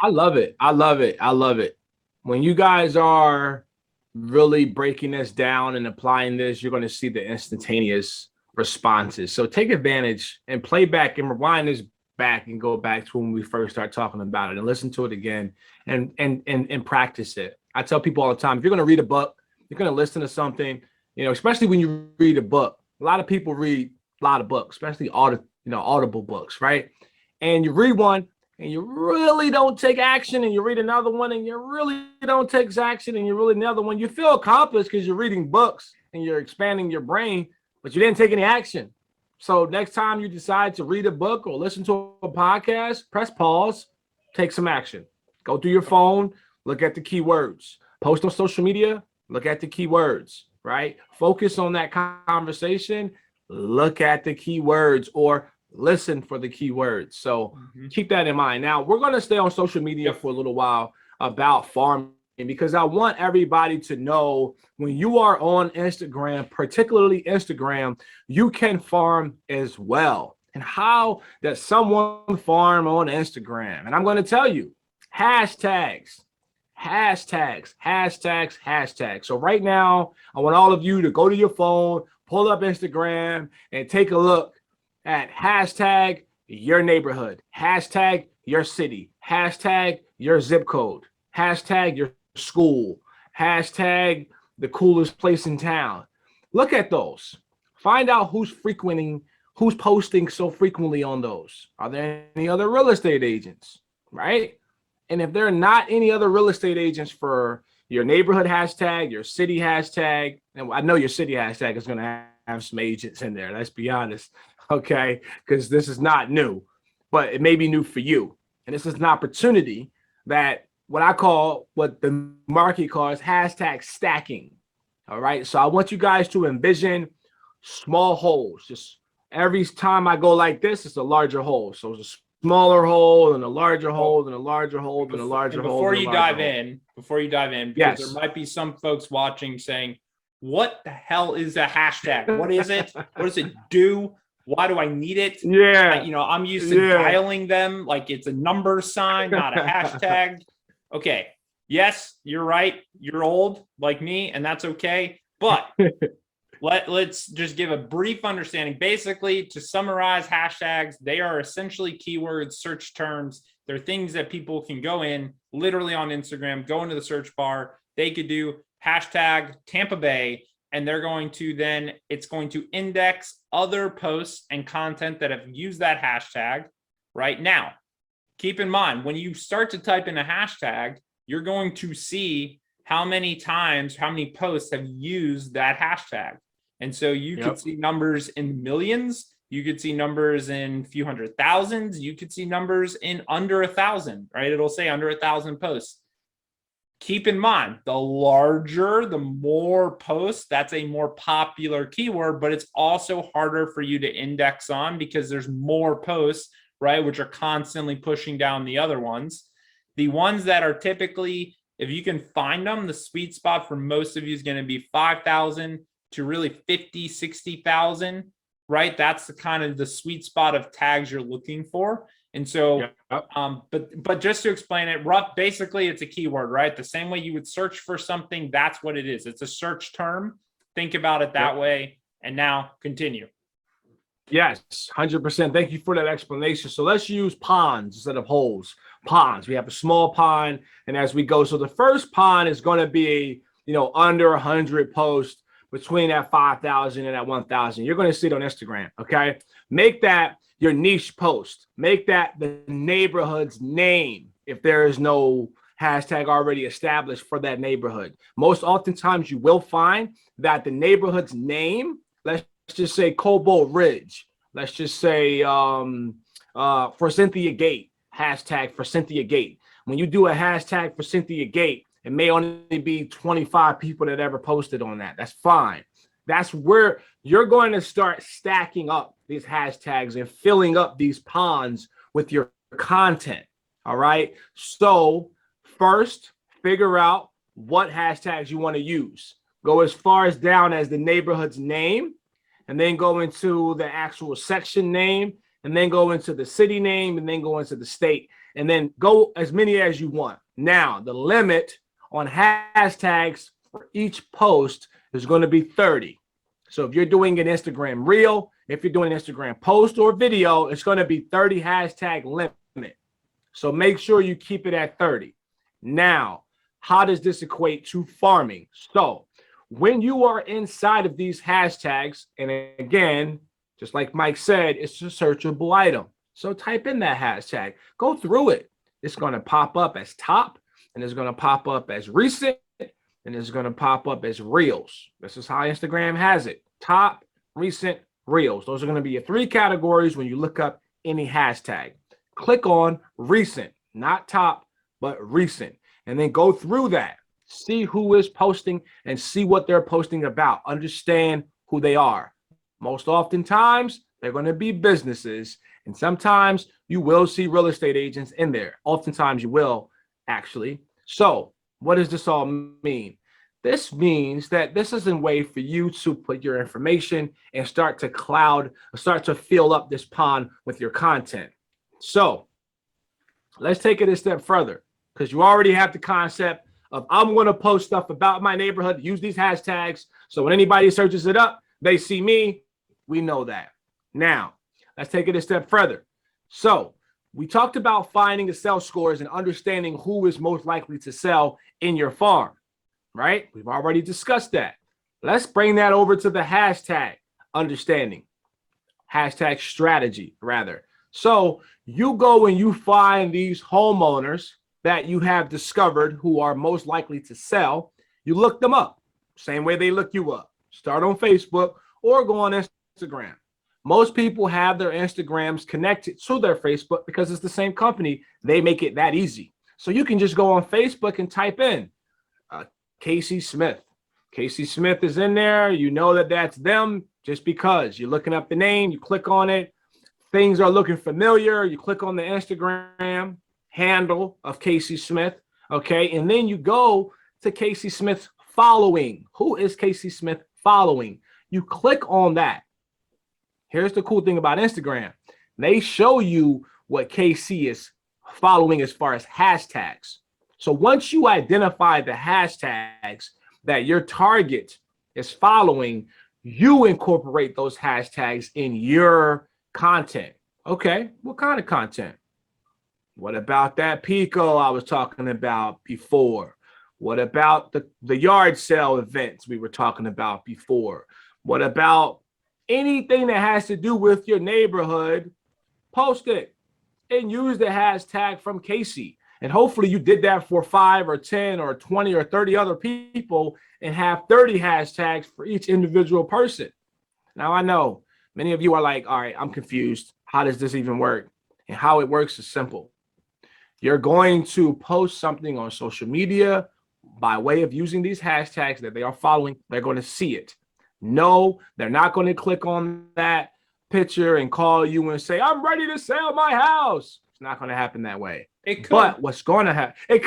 I love it. I love it. I love it. When you guys are really breaking this down and applying this, you're going to see the instantaneous responses. So take advantage and play back and rewind this back and go back to when we first start talking about it and listen to it again and practice it. I tell people all the time, if you're going to read a book, you're going to listen to something, especially when you read a book. A lot of people read a lot of books, especially audible books, right? And you read one and you really don't take action, and you read another one and you really don't take action, and you read another one. You feel accomplished because you're reading books and you're expanding your brain, but you didn't take any action. So next time you decide to read a book or listen to a podcast, press pause, take some action. Go through your phone, look at the keywords. Post on social media, look at the keywords, right? Focus on that conversation, look at the keywords, or listen for the keywords. So keep that in mind. Now, we're going to stay on social media for a little while about farming, because I want everybody to know when you are on Instagram, particularly Instagram, you can farm as well. And how does someone farm on Instagram? And I'm going to tell you, hashtags. So right now, I want all of you to go to your phone, pull up Instagram, and take a look at hashtag your neighborhood, hashtag your city, hashtag your zip code, hashtag your school, hashtag the coolest place in town. Look at those. Find out who's posting so frequently on those. Are there any other real estate agents, right? And if there are not any other real estate agents for your neighborhood hashtag, your city hashtag, and I know your city hashtag is going to have some agents in there, let's be honest, okay? Because this is not new, but it may be new for you. And this is an opportunity that what the market calls hashtag stacking, all right? So I want you guys to envision small holes. Just every time I go like this, it's a larger hole. So it's a smaller hole and a larger hole and a larger hole and a larger hole. Before you dive in, because yes, there might be some folks watching saying, what the hell is a hashtag? What is it? What does it do? Why do I need it? Yeah. I'm used to dialing them like it's a number sign, not a hashtag. Okay. Yes, you're right. You're old like me, and that's okay. But let's just give a brief understanding. Basically, to summarize hashtags, they are essentially keywords, search terms. They're things that people can go in literally on Instagram, go into the search bar. They could do hashtag Tampa Bay, and it's going to index other posts and content that have used that hashtag. Right now, keep in mind, when you start to type in a hashtag, you're going to see how many posts have used that hashtag. And so you could see numbers in millions. You could see numbers in a few hundred thousands. You could see numbers in under 1,000, right? It'll say under 1,000 posts. Keep in mind, the more posts, that's a more popular keyword, but it's also harder for you to index on because there's more posts, right? Which are constantly pushing down the other ones. The ones that are typically, if you can find them, the sweet spot for most of you is going to be 5,000 to really 50, 60,000, right? That's the kind of the sweet spot of tags you're looking for. And so, but just to explain it, basically it's a keyword, right? The same way you would search for something, that's what it is. It's a search term. Think about it that way. And now continue. Yes, 100%. Thank you for that explanation. So let's use ponds instead of holes. Ponds. We have a small pond, and as we go, so the first pond is going to be, under 100 posts between that 5,000 and that 1,000. You're going to see it on Instagram, okay? Make that your niche post. Make that the neighborhood's name if there is no hashtag already established for that neighborhood. Most oftentimes you will find that the neighborhood's name, let's just say Cobalt Ridge. Let's just say for Cynthia Gate, hashtag for Cynthia Gate. When you do a hashtag for Cynthia Gate, it may only be 25 people that ever posted on that. That's fine. That's where you're going to start stacking up these hashtags and filling up these ponds with your content. All right. So first, figure out what hashtags you want to use. Go as far as down as the neighborhood's name, and then go into the actual section name, and then go into the city name, and then go into the state, and then go as many as you want. Now, the limit on hashtags for each post is going to be 30. So if you're doing an Instagram reel, if you're doing an Instagram post or video, it's going to be 30 hashtag limit. So make sure you keep it at 30. Now, how does this equate to farming? So when you are inside of these hashtags, and again, just like Mike said, it's a searchable item. So type in that hashtag, go through it. It's going to pop up as top, and it's going to pop up as recent, and it's going to pop up as reels. This is how Instagram has it. Top, recent, reels. Those are going to be your three categories when you look up any hashtag. Click on recent, not top, but recent, and then go through that. See who is posting and see what they're posting about. Understand who they are. Most oftentimes, they're going to be businesses, and sometimes you will see real estate agents in there. Oftentimes you will, actually. So what does this all mean? This means that this is a way for you to put your information and start to fill up this pond with your content. So let's take it a step further, because you already have the concept of I'm going to post stuff about my neighborhood, use these hashtags. So when anybody searches it up, they see me. We know that. Now, let's take it a step further. So we talked about finding the sell scores and understanding who is most likely to sell in your farm, right? We've already discussed that. Let's bring that over to the hashtag understanding, hashtag strategy, rather. So you go and you find these homeowners that you have discovered who are most likely to sell. You look them up, same way they look you up. Start on Facebook or go on Instagram. Most people have their Instagrams connected to their Facebook because it's the same company. They make it that easy. So you can just go on Facebook and type in Casey Smith. Casey Smith is in there. You know that that's them just because you're looking up the name. You click on it. Things are looking familiar. You click on the Instagram handle of Casey Smith. Okay. And then you go to Casey Smith's following. Who is Casey Smith following? You click on that. Here's the cool thing about Instagram. They show you what KC is following as far as hashtags. So once you identify the hashtags that your target is following, you incorporate those hashtags in your content. Okay, what kind of content? What about that Pico I was talking about before? What about the yard sale events we were talking about before? What about anything that has to do with your neighborhood? Post it and use the hashtag from Casey. And hopefully you did that for 5 or 10 or 20 or 30 other people and have 30 hashtags for each individual person. Now, I know many of you are like, all right, I'm confused. How does this even work? And how it works is simple. You're going to post something on social media by way of using these hashtags that they are following. They're going to see it. No, they're not going to click on that picture and call you and say, I'm ready to sell my house. It's not going to happen that way. It could. But what's going to happen? It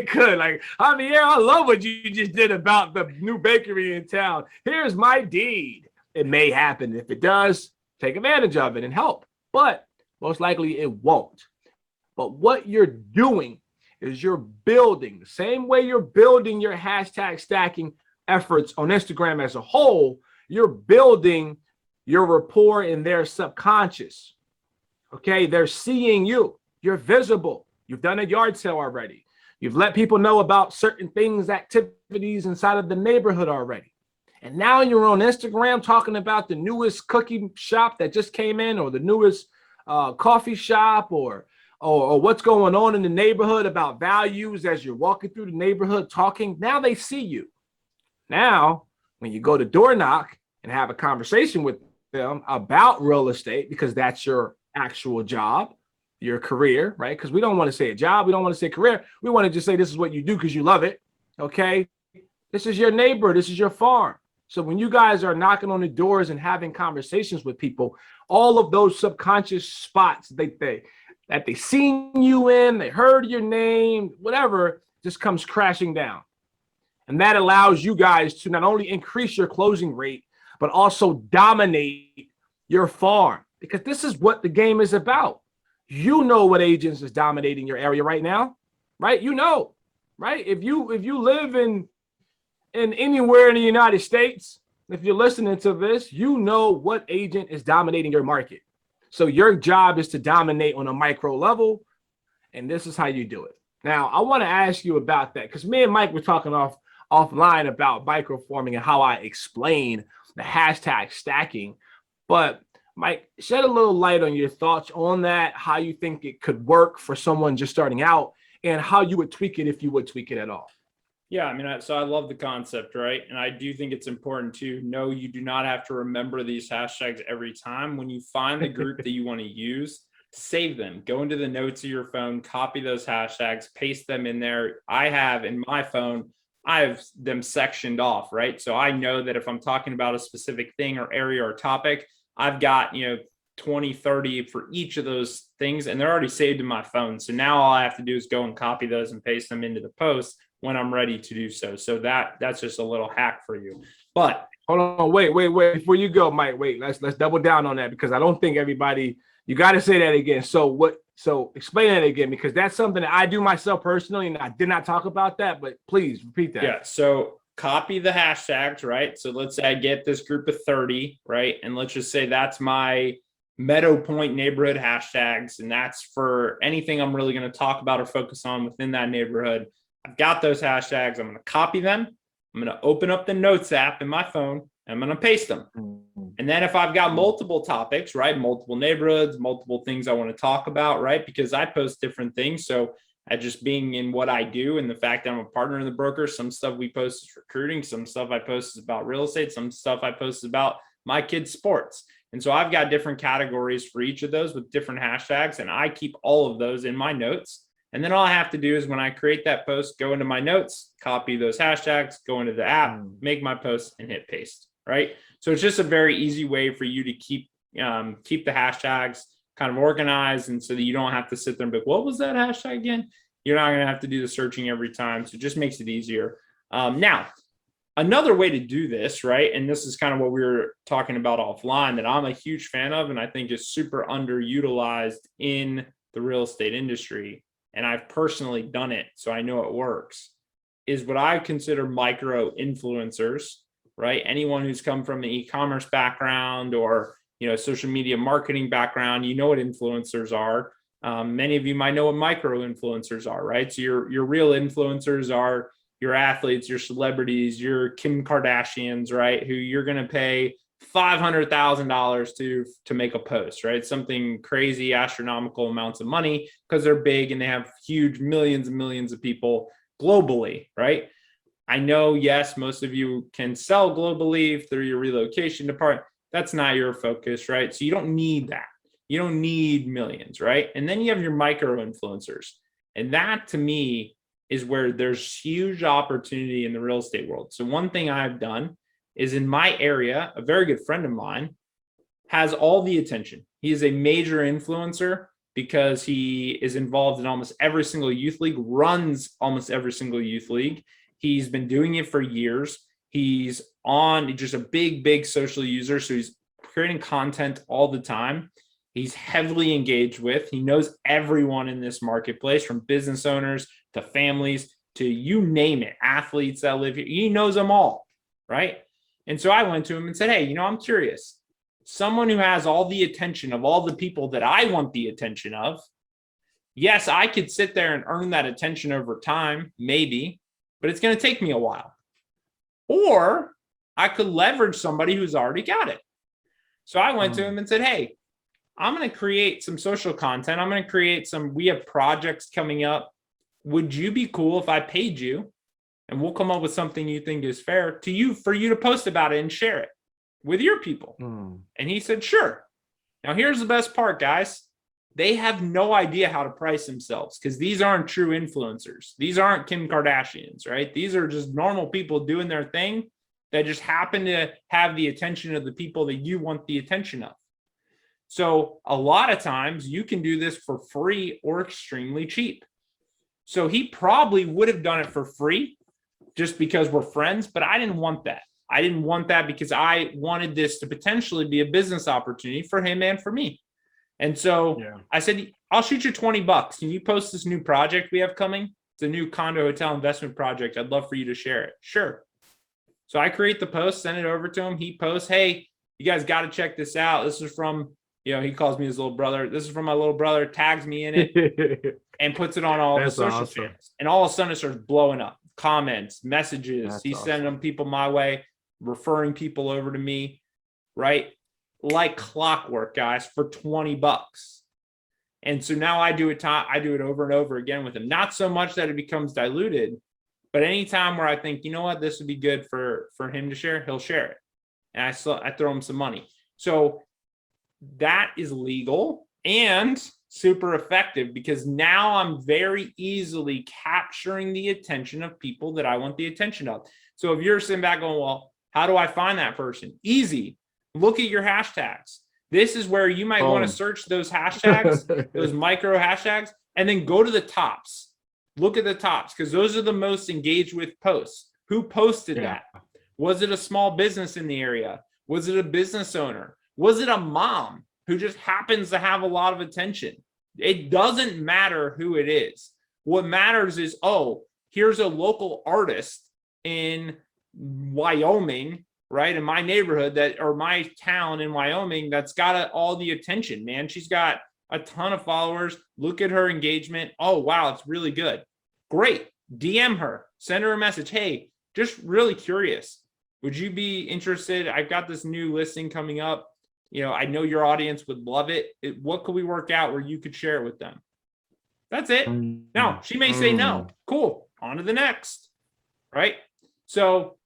could. Like, Javier, I love what you just did about the new bakery in town. Here's my deed. It may happen. If it does, take advantage of it and help. But most likely it won't. But what you're doing is you're building the same way you're building your hashtag stacking efforts on Instagram as a whole. You're building your rapport in their subconscious. Okay, they're seeing you. You're visible. You've done a yard sale already. You've let people know about certain things, activities inside of the neighborhood already. And now you're on Instagram talking about the newest cookie shop that just came in, or the newest coffee shop, or what's going on in the neighborhood about values as you're walking through the neighborhood talking. Now they see you. Now, when you go to door knock and have a conversation with them about real estate, because that's your actual job, your career, right? Because we don't want to say a job. We don't want to say career. We want to just say this is what you do because you love it. Okay. This is your neighbor. This is your farm. So when you guys are knocking on the doors and having conversations with people, all of those subconscious spots that they seen you in, they heard your name, whatever, just comes crashing down. And that allows you guys to not only increase your closing rate, but also dominate your farm, because this is what the game is about. You know what agents is dominating your area right now, right? You know, right? If you live in anywhere in the United States, if you're listening to this, you know what agent is dominating your market. So your job is to dominate on a micro level, and this is how you do it. Now, I want to ask you about that because me and Mike were talking offline about microforming and how I explain the hashtag stacking. But Mike, shed a little light on your thoughts on that, how you think it could work for someone just starting out, and how you would tweak it if you would tweak it at all. Yeah, I mean, so I love the concept, right? And I do think it's important to know you do not have to remember these hashtags every time. When you find the group that you want to use, save them. Go into the notes of your phone, copy those hashtags, paste them in there. I have in my phone, I have them sectioned off, right? So I know that if I'm talking about a specific thing or area or topic, I've got, 20, 30 for each of those things, and they're already saved in my phone. So now all I have to do is go and copy those and paste them into the post when I'm ready to do so. So that's just a little hack for you. But hold on, wait. Before you go, Mike, wait, let's double down on that because I don't think everybody, you got to say that again. So explain that again, because that's something that I do myself personally, and I did not talk about that, but please repeat that. Yeah. So copy the hashtags, right? So let's say I get this group of 30, right? And let's just say that's my Meadow Point neighborhood hashtags. And that's for anything I'm really going to talk about or focus on within that neighborhood. I've got those hashtags. I'm going to copy them. I'm going to open up the notes app in my phone. And I'm going to paste them. And then if I've got multiple topics, right, multiple neighborhoods, multiple things I want to talk about, right, because I post different things. So at just being in what I do and the fact that I'm a partner in the broker, some stuff we post is recruiting, some stuff I post is about real estate, some stuff I post is about my kids' sports. And so I've got different categories for each of those with different hashtags, and I keep all of those in my notes. And then all I have to do is when I create that post, go into my notes, copy those hashtags, go into the app, make my post, and hit paste, right? So it's just a very easy way for you to keep the hashtags kind of organized, and so that you don't have to sit there and be like, what was that hashtag again? You're not going to have to do the searching every time. So it just makes it easier. Now, another way to do this, right? And this is kind of what we were talking about offline that I'm a huge fan of, and I think is super underutilized in the real estate industry. And I've personally done it, so I know it works, is what I consider micro influencers, right? Anyone who's come from an e-commerce background or, social media marketing background, you know what influencers are. Many of you might know what micro influencers are, right? So your real influencers are your athletes, your celebrities, your Kim Kardashians, right? Who you're going to pay $500,000 to make a post, right? Something crazy, astronomical amounts of money because they're big and they have huge millions and millions of people globally, right? I know, yes, most of you can sell globally through your relocation department. That's not your focus, right? So you don't need that. You don't need millions, right? And then you have your micro influencers. And that to me is where there's huge opportunity in the real estate world. So one thing I've done is in my area, a very good friend of mine has all the attention. He is a major influencer because he is involved in almost every single youth league, runs almost every single youth league. He's been doing it for years. He's on just a big social user. So he's creating content all the time. He's heavily engaged with. He knows everyone in this marketplace, from business owners to families to you name it, athletes that live here. He knows them all, right? And so I went to him and said, hey, I'm curious. Someone who has all the attention of all the people that I want the attention of. Yes, I could sit there and earn that attention over time, maybe, but it's going to take me a while. Or I could leverage somebody who's already got it. So I went to him and said, hey, I'm going to create some social content. I'm going to create we have projects coming up. Would you be cool if I paid you and we'll come up with something you think is fair to you for you to post about it and share it with your people? And he said, sure. Now, here's the best part, guys. They have no idea how to price themselves because these aren't true influencers. These aren't Kim Kardashians, right? These are just normal people doing their thing that just happen to have the attention of the people that you want the attention of. So a lot of times you can do this for free or extremely cheap. So he probably would have done it for free just because we're friends, but I didn't want that. I didn't want that because I wanted this to potentially be a business opportunity for him and for me. And so I said, I'll shoot you $20. Can you post this new project we have coming? It's a new condo hotel investment project. I'd love for you to share it. Sure. So I create the post, send it over to him. He posts, hey, you guys got to check this out. This is from You know, he calls me his little brother. This is from my little brother, tags me in it and puts it on all the social channels. And all of a sudden it starts blowing up. Comments, messages. He's sending them people my way, referring people over to me, right? Like clockwork, guys, for $20. And so now I do it over and over again with him. Not so much that it becomes diluted, but anytime where I think, you know what, this would be good for him to share, he'll share it. And I throw him some money. So that is legal and super effective, because now I'm very easily capturing the attention of people that I want the attention of. So if you're sitting back going, well, how do I find that person? Easy. Look at your hashtags. This is where you might want to search those hashtags, those micro hashtags, and then go to the tops. Look at the tops, because those are the most engaged with posts. Who posted that? Was it a small business in the area? Was it a business owner? Was it a mom who just happens to have a lot of attention? It doesn't matter who it is. What matters is, oh, here's a local artist in Wyoming, right, in my neighborhood, that, or my town in Wyoming, that's got all the attention, man. She's got a ton of followers. Look at her engagement. Oh, wow, it's really good. Great. DM her, send her a message. Hey, just really curious. Would you be interested? I've got this new listing coming up. You know, I know your audience would love it. What could we work out where you could share it with them? That's it. Now, she may say no. Cool. On to the next. Right? So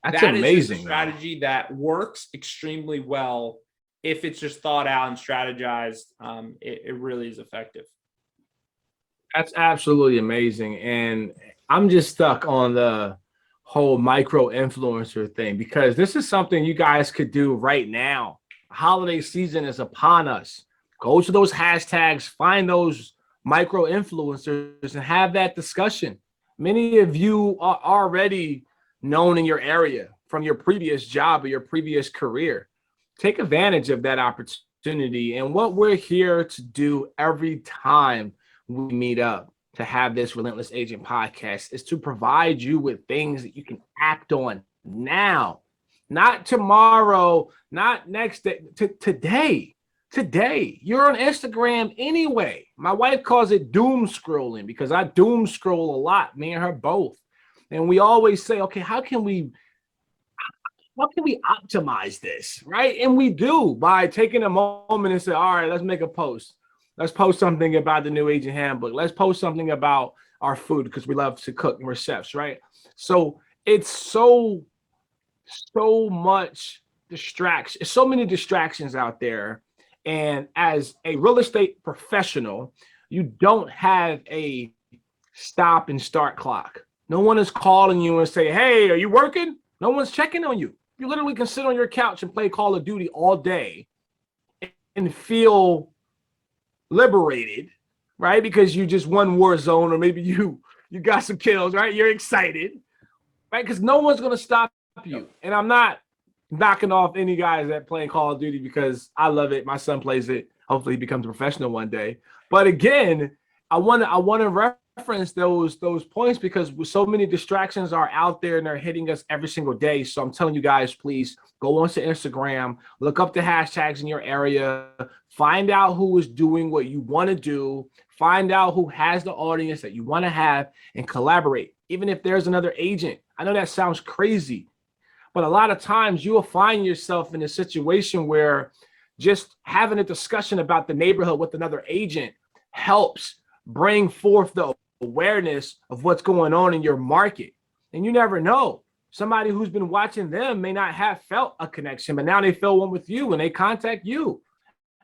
that's that amazing. Is a strategy that works extremely well if it's just thought out and strategized. It really is effective. That's absolutely amazing. And I'm just stuck on the whole micro influencer thing, because this is something you guys could do right now. Holiday season is upon us. Go to those hashtags, find those micro influencers and have that discussion. Many of you are already known in your area from your previous job or your previous career. Take advantage of that opportunity. And what we're here to do every time we meet up to have this Relentless Agent podcast is to provide you with things that you can act on now, not tomorrow, not next day, today. Today, you're on Instagram anyway. My wife calls it doom scrolling because I doom scroll a lot, me and her both. And we always say, okay, how can we optimize this, right? And we do by taking a moment and say, all right, let's make a post. Let's post something about the new agent handbook. Let's post something about our food because we love to cook and we're chefs, right? So it's so much distraction. There's so many distractions out there. And as a real estate professional, you don't have a stop and start clock. No one is calling you and say, hey, are you working? No one's checking on you. You literally can sit on your couch and play Call of Duty all day and feel liberated, right? Because you just won Warzone, or maybe you got some kills, right? You're excited, right? Because no one's going to stop you. And I'm not knocking off any guys that playing Call of Duty because I love it. My son plays it. Hopefully he becomes a professional one day. But again, I want to reference those points because so many distractions are out there and they're hitting us every single day. So I'm telling you guys, please go onto Instagram, look up the hashtags in your area, find out who is doing what you want to do, find out who has the audience that you want to have, and collaborate. Even if there's another agent. I know that sounds crazy, but a lot of times you will find yourself in a situation where just having a discussion about the neighborhood with another agent helps bring forth the awareness of what's going on in your market. And you never know. Somebody who's been watching them may not have felt a connection, but now they feel one with you and they contact you.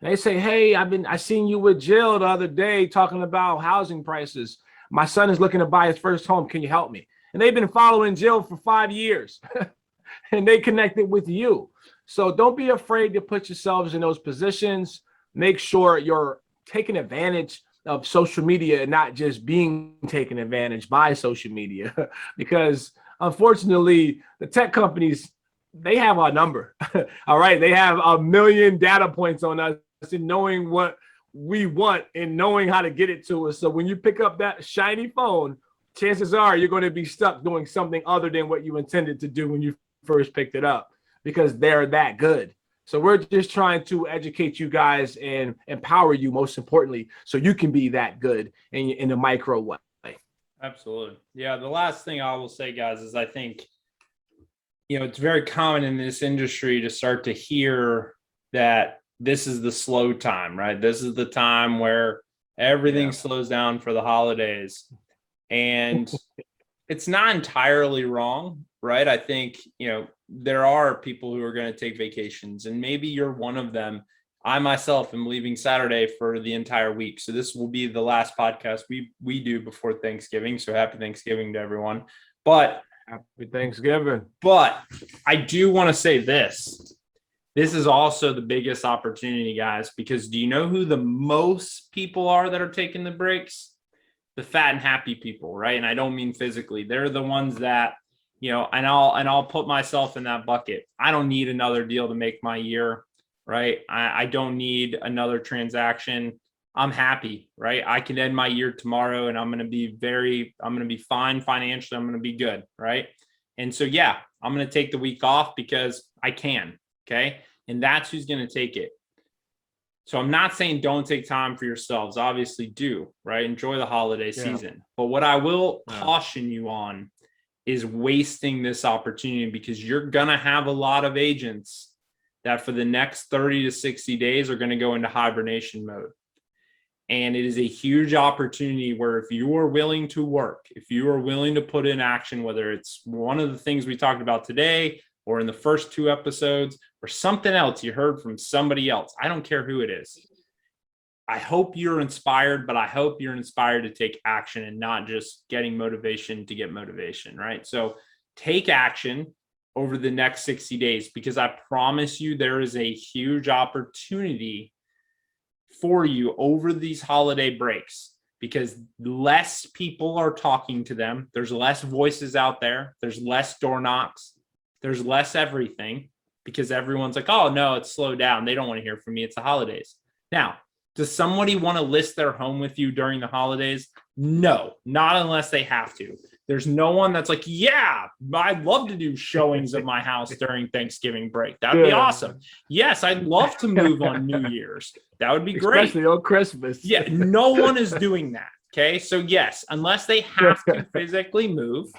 And they say, hey, I seen you with Jill the other day talking about housing prices. My son is looking to buy his first home. Can you help me? And they've been following Jill for 5 years. And they connected with you. So don't be afraid to put yourselves in those positions. Make sure you're taking advantage of social media and not just being taken advantage by social media. Because unfortunately, the tech companies, they have our number. All right. They have 1 million data points on us in knowing what we want and knowing how to get it to us. So when you pick up that shiny phone, chances are you're going to be stuck doing something other than what you intended to do when you first picked it up, because they're that good. So we're just trying to educate you guys and empower you, most importantly, so you can be that good in a micro way. Absolutely. Yeah. The last thing I will say, guys, is I think, it's very common in this industry to start to hear that this is the slow time, right? This is the time where everything slows down for the holidays. And it's not entirely wrong, right? I think, there are people who are going to take vacations, and maybe you're one of them. I myself am leaving Saturday for the entire week. So this will be the last podcast we do before Thanksgiving. So happy Thanksgiving to everyone. But happy Thanksgiving. But I do want to say this. This is also the biggest opportunity, guys, because do you know who the most people are that are taking the breaks? The fat and happy people, right? And I don't mean physically. They're the ones that, and I'll put myself in that bucket. I don't need another deal to make my year, right? I don't need another transaction. I'm happy, right? I can end my year tomorrow and I'm going to be fine financially. I'm going to be good, right? And so, I'm going to take the week off because I can, okay? And that's who's going to take it. So I'm not saying don't take time for yourselves. Obviously do, right? Enjoy the holiday season. But what I will caution you on is wasting this opportunity, because you're going to have a lot of agents that for the next 30 to 60 days are going to go into hibernation mode. And it is a huge opportunity where if you are willing to work, if you are willing to put in action, whether it's one of the things we talked about today or in the first 2 episodes or something else you heard from somebody else, I don't care who it is. I hope you're inspired, but I hope you're inspired to take action and not just getting motivation to get motivation, right? So take action over the next 60 days, because I promise you there is a huge opportunity for you over these holiday breaks, because less people are talking to them. There's less voices out there. There's less door knocks. There's less everything, because everyone's like, oh no, it's slowed down. They don't want to hear from me. It's the holidays. Now, does somebody want to list their home with you during the holidays? No, not unless they have to. There's no one that's like, yeah, I'd love to do showings of my house during Thanksgiving break. That'd be awesome. Yes, I'd love to move on New Year's. That would be great. Especially on Christmas. Yeah, no one is doing that. Okay, so yes, unless they have to physically move,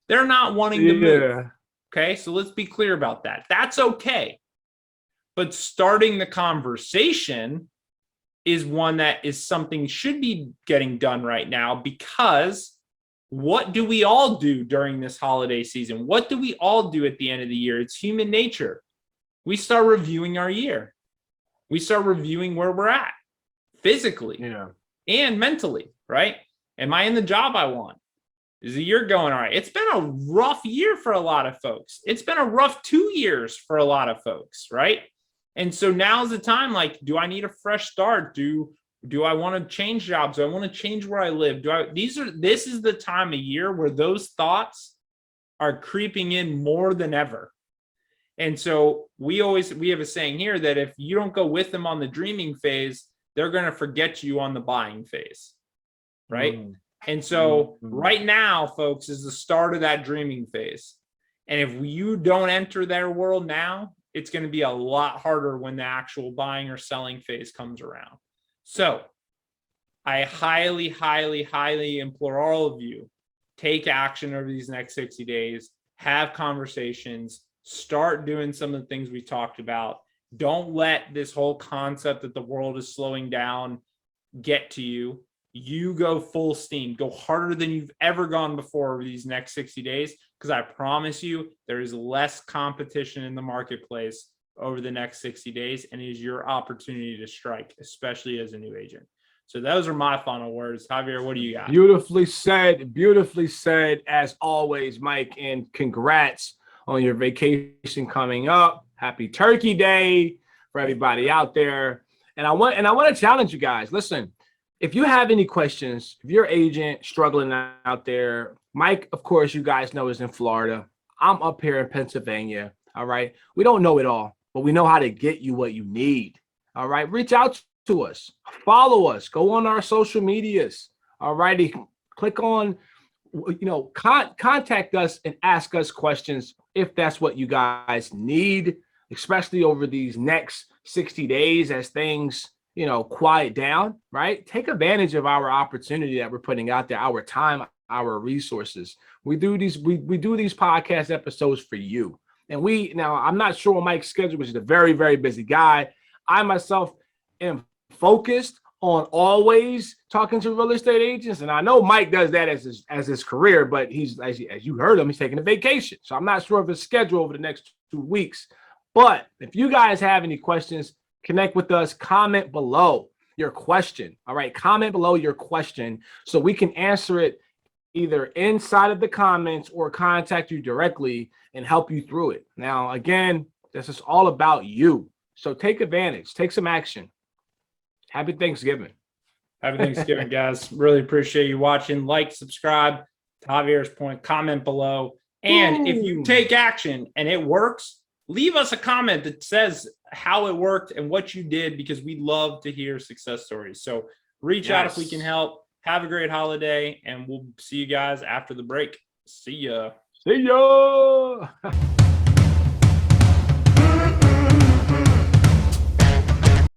they're not wanting to move. Okay, so let's be clear about that. That's okay. But starting the conversation is one that is something should be getting done right now, because what do we all do during this holiday season? What do we all do at the end of the year? It's human nature. We start reviewing our year. We start reviewing where we're at physically and mentally, right? Am I in the job I want? Is the year going all right? It's been a rough year for a lot of folks. It's been a rough 2 years for a lot of folks, right? And so now's the time, like, do I need a fresh start? Do I want to change jobs? Do I want to change where I live? This is the time of year where those thoughts are creeping in more than ever. And so we have a saying here that if you don't go with them on the dreaming phase, they're going to forget you on the buying phase, right? And so right now, folks, is the start of that dreaming phase. And if you don't enter their world now, it's going to be a lot harder when the actual buying or selling phase comes around. So I highly, highly, highly implore all of you, take action over these next 60 days, have conversations, start doing some of the things we talked about. Don't let this whole concept that the world is slowing down get to you. You go full steam, go harder than you've ever gone before over these next 60 days, because I promise you there is less competition in the marketplace over the next 60 days, and it is your opportunity to strike, especially as a new agent. So those are my final words. Javier, what do you got? Beautifully said as always, Mike, and congrats on your vacation coming up. Happy Turkey Day for everybody out there. And I want to challenge you guys. Listen, if you have any questions, if you're an agent struggling out there, Mike, of course, you guys know, is in Florida. I'm up here in Pennsylvania. All right. We don't know it all, but we know how to get you what you need. All right. Reach out to us. Follow us. Go on our social medias. All righty. Click on, contact us and ask us questions if that's what you guys need. especially over these next 60 days as things, quiet down, right? Take advantage of our opportunity that we're putting out there, our time, our resources. We do these podcast episodes for you. And now I'm not sure on Mike's schedule, which is a very, very busy guy. I myself am focused on always talking to real estate agents. And I know Mike does that as his career, but he's, as you heard him, he's taking a vacation. So I'm not sure of his schedule over the next 2 weeks. But if you guys have any questions, connect with us, comment below your question. All right, comment below your question so we can answer it either inside of the comments or contact you directly and help you through it. Now, again, this is all about you. So take advantage, take some action. Happy Thanksgiving. Happy Thanksgiving, guys. Really appreciate you watching. Like, subscribe. To Javier's point, comment below. And if you take action and it works, leave us a comment that says how it worked and what you did, because we love to hear success stories. So reach out if we can help. Have a great holiday, and we'll see you guys after the break. See ya. See ya.